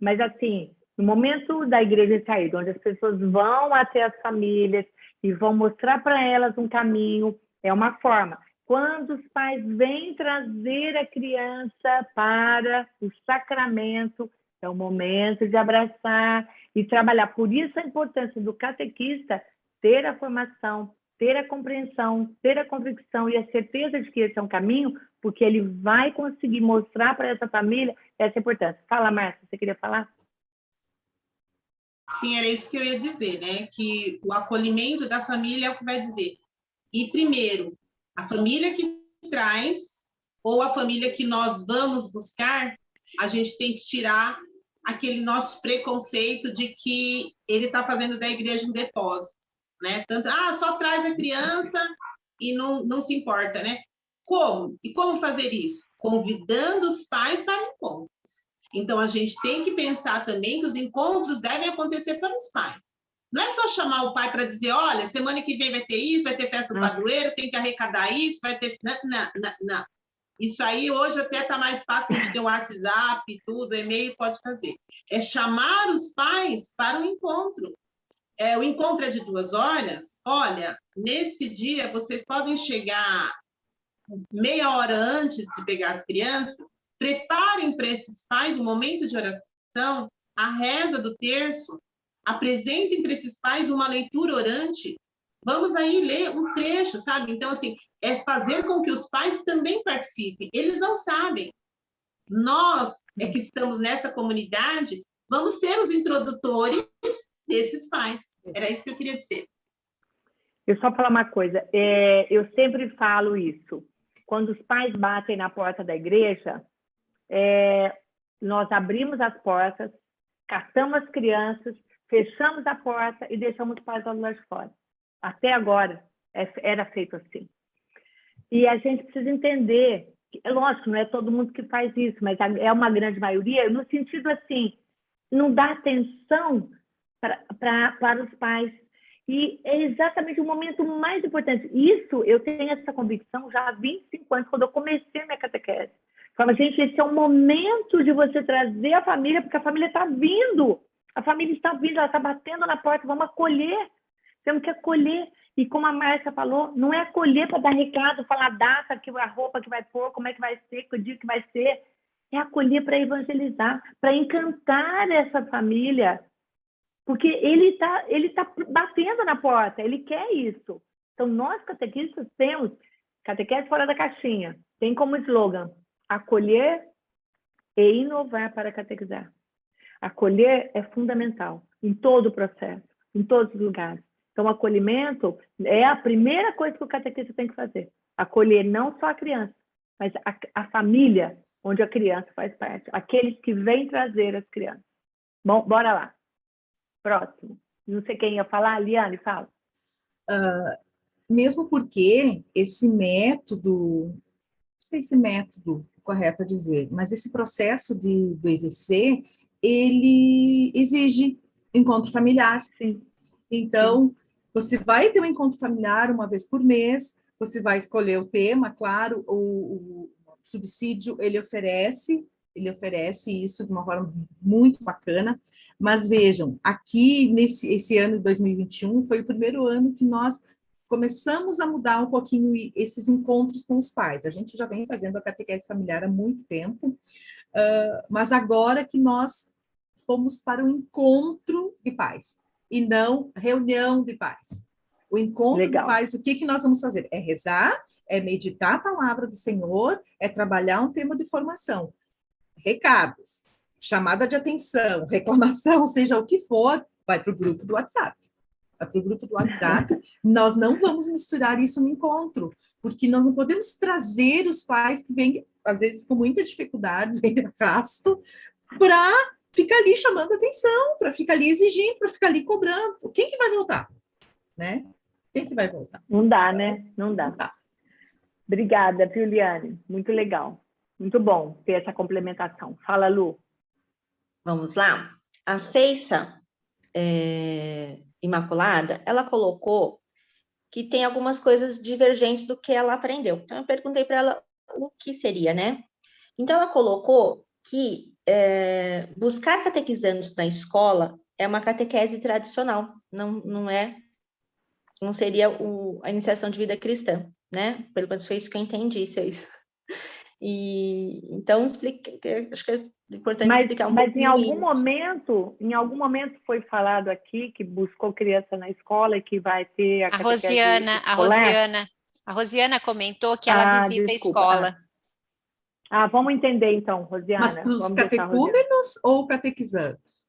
mas assim, no momento da igreja em saída, onde as pessoas vão até as famílias e vão mostrar para elas um caminho, é uma forma. Quando os pais vêm trazer a criança para o sacramento, é o momento de abraçar e trabalhar. Por isso a importância do catequista ter a formação, ter a compreensão, ter a convicção e a certeza de que esse é um caminho, porque ele vai conseguir mostrar para essa família essa importância. Fala, Márcia, você queria falar? Sim, era isso que eu ia dizer, né? Que o acolhimento da família é o que vai dizer. E, primeiro, a família que traz ou a família que nós vamos buscar, a gente tem que tirar aquele nosso preconceito de que ele está fazendo da igreja um depósito. Né? Tanto, só traz a criança e não se importa, né? Como? E como fazer isso? Convidando os pais para encontros. Então, a gente tem que pensar também que os encontros devem acontecer para os pais. Não é só chamar o pai para dizer, olha, semana que vem vai ter isso, vai ter festa do padroeiro, tem que arrecadar isso, vai ter... Não. Isso aí hoje até está mais fácil, a gente tem o WhatsApp e tudo, e-mail pode fazer. É chamar os pais para o encontro. O encontro é de 2 horas. Olha, nesse dia vocês podem chegar meia hora antes de pegar as crianças, preparem para esses pais um momento de oração, a reza do terço, apresentem para esses pais uma leitura orante. Vamos aí ler um trecho, sabe? Então, assim, é fazer com que os pais também participem. Eles não sabem. Nós é que estamos nessa comunidade, vamos ser os introdutores desses pais. Era isso que eu queria dizer. Eu só falar uma coisa, eu sempre falo isso. Quando os pais batem na porta da igreja, nós abrimos as portas, catamos as crianças, fechamos a porta e deixamos os pais lá do lado de fora. Até agora era feito assim. E a gente precisa entender, lógico, não é todo mundo que faz isso, mas é uma grande maioria, no sentido assim, não dá atenção para os pais. E é exatamente o momento mais importante. Isso, eu tenho essa convicção já há 25 anos, quando eu comecei a minha catequese. Falava, gente, esse é o momento de você trazer a família, porque a família está vindo. A família está vindo, ela está batendo na porta, vamos acolher. Temos que acolher. E como a Márcia falou, não é acolher para dar recado, falar a data, a roupa que vai pôr, como é que vai ser, que dia que vai ser. É acolher para evangelizar, para encantar essa família. Porque ele tá batendo na porta, ele quer isso. Então, nós catequistas temos catequese fora da caixinha. Tem como slogan, acolher e inovar para catequizar. Acolher é fundamental em todo o processo, em todos os lugares. Então, o acolhimento é a primeira coisa que o catequista tem que fazer. Acolher não só a criança, mas a família onde a criança faz parte. Aqueles que vêm trazer as crianças. Bom, bora lá. Próximo. Não sei quem ia falar, Liane, fala. Mesmo porque esse método, não sei se método correto a dizer, mas esse processo do EVC, ele exige encontro familiar. Sim. Então, você vai ter um encontro familiar uma vez por mês, você vai escolher o tema, claro, o subsídio, ele oferece isso de uma forma muito bacana. Mas vejam, aqui esse ano de 2021 foi o primeiro ano que nós começamos a mudar um pouquinho esses encontros com os pais. A gente já vem fazendo a catequese familiar há muito tempo, mas agora que nós fomos para o encontro de pais, e não reunião de pais. O encontro de pais, o que nós vamos fazer? É rezar, é meditar a palavra do Senhor, é trabalhar um tema de formação. Recados, chamada de atenção, reclamação, seja o que for, vai para o grupo do WhatsApp. Vai para o grupo do WhatsApp. Nós não vamos misturar isso no encontro, porque nós não podemos trazer os pais que vêm, às vezes, com muita dificuldade, vêm de arrasto, para ficar ali chamando atenção, para ficar ali exigindo, para ficar ali cobrando. Quem que vai voltar? Né? Quem que vai voltar? Não dá, né? Não dá. Obrigada, Juliane. Muito legal. Muito bom ter essa complementação. Fala, Lu. Vamos lá? A Ceissa Imaculada, ela colocou que tem algumas coisas divergentes do que ela aprendeu. Então, eu perguntei para ela o que seria, né? Então, ela colocou que buscar catequizandos na escola é uma catequese tradicional, não seria a iniciação de vida cristã, né? Pelo menos foi isso que eu entendi, Ceissa. Então, acho que é importante explicar um pouco. Mas em algum momento foi falado aqui que buscou criança na escola e que vai ter a catequese escolar? A Rosiana comentou que ela visita a escola. Vamos entender então, Rosiana. Mas para os catecúmenos ou catequizandos?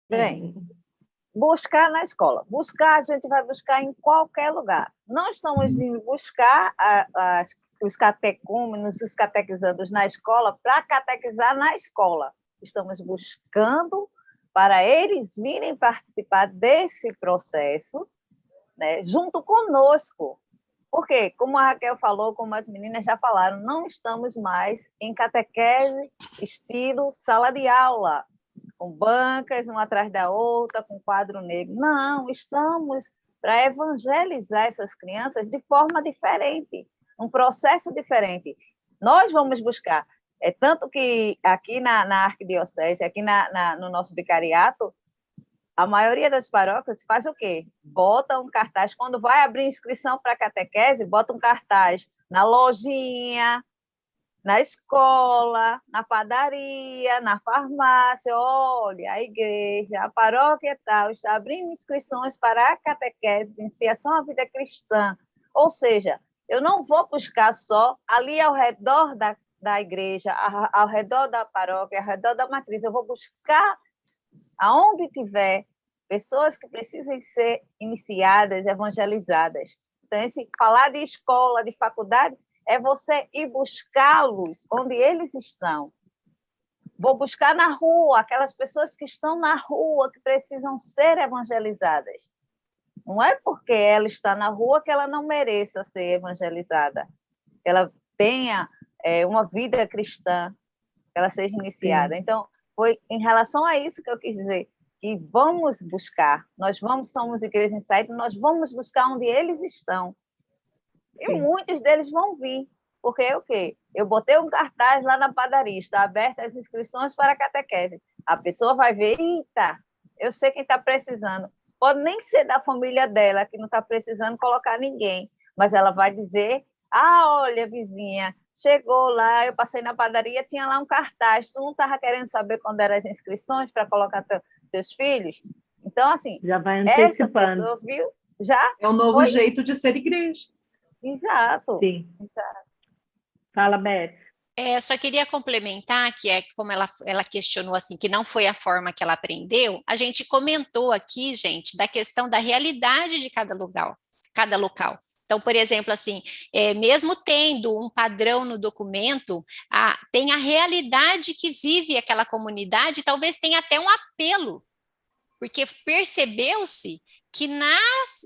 Bem, buscar na escola. Buscar, a gente vai buscar em qualquer lugar. Não estamos indo buscar os catecúmenos, os catequizandos na escola para catequizar na escola. Estamos buscando para eles virem participar desse processo, né, junto conosco. Porque, como a Raquel falou, como as meninas já falaram, não estamos mais em catequese estilo sala de aula, com bancas uma atrás da outra, com quadro negro. Não, estamos para evangelizar essas crianças de forma diferente, um processo diferente. Nós vamos buscar. Tanto que aqui na arquidiocese, aqui no nosso vicariato, a maioria das paróquias faz o quê? Bota um cartaz, quando vai abrir inscrição para catequese, bota um cartaz na lojinha, na escola, na padaria, na farmácia. Olha, a igreja, a paróquia tal, está abrindo inscrições para a catequese de iniciação à vida cristã. Ou seja, eu não vou buscar só ali ao redor da igreja, ao redor da paróquia, ao redor da matriz. Eu vou buscar aonde tiver pessoas que precisem ser iniciadas, evangelizadas. Então, falar de escola, de faculdade, é você ir buscá-los onde eles estão. Vou buscar na rua, aquelas pessoas que estão na rua, que precisam ser evangelizadas. Não é porque ela está na rua que ela não mereça ser evangelizada. Que ela tenha uma vida cristã, que ela seja iniciada. Sim. Então, foi em relação a isso que eu quis dizer, que vamos buscar. Somos Igreja Insight, nós vamos buscar onde eles estão. E Sim. Muitos deles vão vir. Porque o quê? Eu botei um cartaz lá na padaria, está aberta as inscrições para a catequese. A pessoa vai ver, eita, eu sei quem está precisando. Pode nem ser da família dela, que não está precisando colocar ninguém, mas ela vai dizer, olha, vizinha, chegou lá, eu passei na padaria, tinha lá um cartaz, tu não estava querendo saber quando eram as inscrições para colocar teus filhos? Então, assim, já vai antecipando. Essa pessoa viu, já é um novo jeito de ser igreja. Exato. Sim. Exato. Fala, Beth. Eu só queria complementar que como ela questionou assim, que não foi a forma que ela aprendeu, a gente comentou aqui, gente, da questão da realidade de cada local. Então, por exemplo, assim, mesmo tendo um padrão no documento, tem a realidade que vive aquela comunidade, talvez tenha até um apelo, porque percebeu-se que na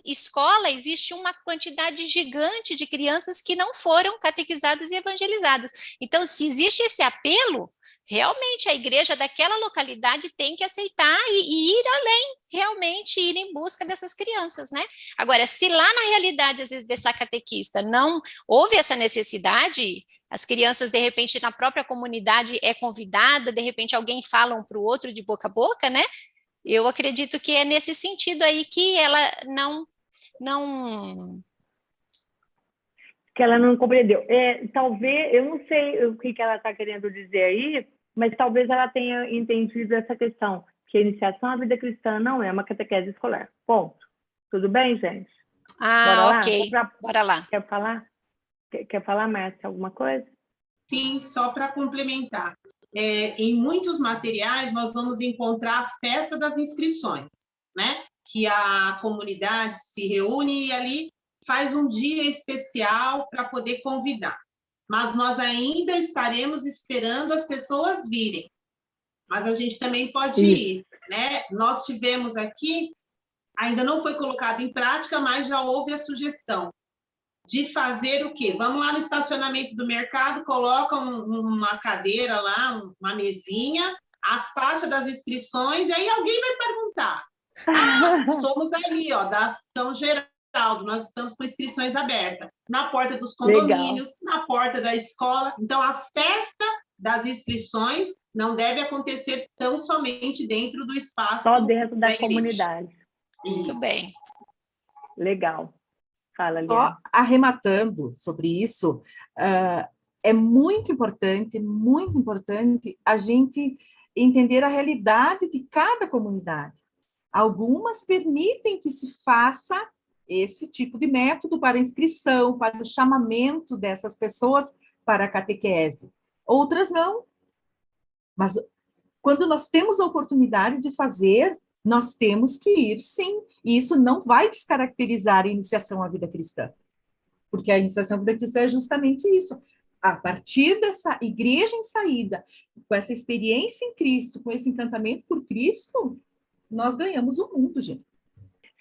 escola existe uma quantidade gigante de crianças que não foram catequizadas e evangelizadas. Então, se existe esse apelo, realmente a igreja daquela localidade tem que aceitar e ir além, realmente ir em busca dessas crianças, né? Agora, se lá na realidade, às vezes, dessa catequista não houve essa necessidade, as crianças, de repente, na própria comunidade é convidada, de repente alguém fala um para o outro de boca a boca, né? Eu acredito que é nesse sentido aí que ela não que ela não compreendeu. Talvez, eu não sei o que ela está querendo dizer aí, mas talvez ela tenha entendido essa questão, que a iniciação à vida cristã não é uma catequese escolar. Ponto. Tudo bem, gente? Bora ok. Bora lá. Quer falar? Quer falar, Márcia, alguma coisa? Sim, só para complementar. Em muitos materiais, nós vamos encontrar a festa das inscrições, né? Que a comunidade se reúne e ali faz um dia especial para poder convidar. Mas nós ainda estaremos esperando as pessoas virem. Mas a gente também pode ir, né? Nós tivemos aqui ainda não foi colocado em prática, mas já houve a sugestão de fazer o quê? Vamos lá no estacionamento do mercado, coloca uma cadeira lá, uma mesinha, a faixa das inscrições, e aí alguém vai perguntar, somos ali, ó, da São Geraldo, nós estamos com inscrições abertas, na porta dos condomínios, na porta da escola. Então, a festa das inscrições não deve acontecer tão somente dentro do espaço Só dentro da igreja. comunidade. Muito bem. Legal. Fala, Só Liana. arrematando sobre isso, é muito importante a gente entender a realidade de cada comunidade. Algumas permitem que se faça esse tipo de método para inscrição, para o chamamento dessas pessoas para a catequese. Outras não. Mas quando nós temos a oportunidade de fazer, nós temos que ir, sim. E isso não vai descaracterizar a iniciação à vida cristã. Porque a iniciação à vida cristã é justamente isso. A partir dessa igreja em saída, com essa experiência em Cristo, com esse encantamento por Cristo, nós ganhamos o mundo, gente.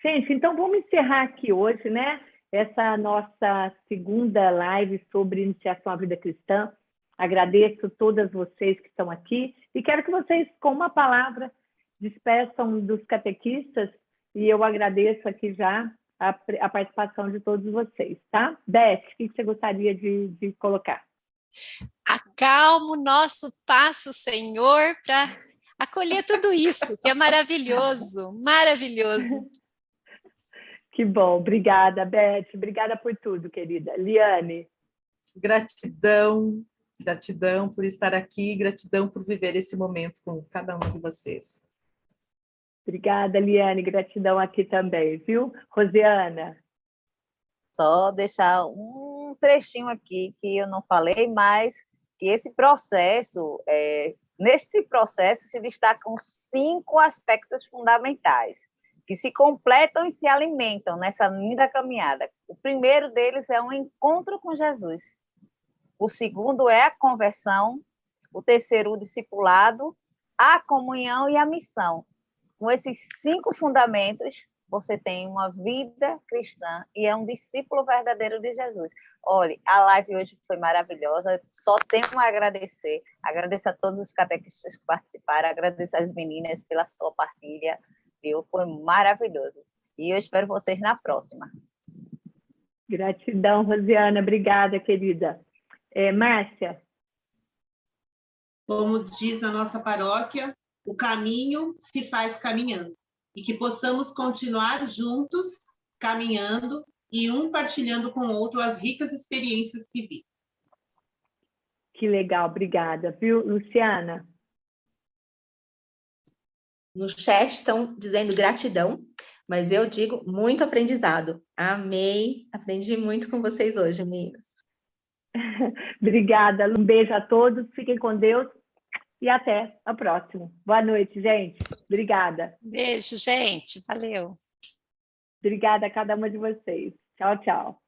Gente, então vamos encerrar aqui hoje, né? Essa nossa segunda live sobre iniciação à vida cristã. Agradeço todas vocês que estão aqui e quero que vocês, com uma palavra, despeçam dos catequistas e eu agradeço aqui já a participação de todos vocês, tá? Beth, o que você gostaria de colocar? Acalma o nosso passo, Senhor, para acolher tudo isso, que é maravilhoso, maravilhoso. Que bom, obrigada, Beth, obrigada por tudo, querida. Liane. Gratidão por estar aqui, gratidão por viver esse momento com cada um de vocês. Obrigada, Liane, gratidão aqui também, viu? Rosiana. Só deixar um trechinho aqui que eu não falei, mas que esse processo, neste processo se destacam 5 aspectos fundamentais, que se completam e se alimentam nessa linda caminhada. O primeiro deles é um encontro com Jesus. O segundo é a conversão. O terceiro, o discipulado, a comunhão e a missão. Com esses 5 fundamentos, você tem uma vida cristã e é um discípulo verdadeiro de Jesus. Olha, a live hoje foi maravilhosa, só tenho a agradecer. Agradeço a todos os catequistas que participaram, agradeço às meninas pela sua partilha, viu? Foi maravilhoso. E eu espero vocês na próxima. Gratidão, Rosiana, obrigada, querida. Márcia. Como diz na nossa paróquia, o caminho se faz caminhando. E que possamos continuar juntos, caminhando e um partilhando com o outro as ricas experiências que vi. Que legal, obrigada. Viu, Luciana? No chat estão dizendo gratidão, mas eu digo muito aprendizado. Amei, aprendi muito com vocês hoje, meninas. Obrigada, um beijo a todos, fiquem com Deus e até a próxima. Boa noite, gente. Obrigada. Beijo, gente. Valeu. Obrigada a cada uma de vocês. Tchau, tchau.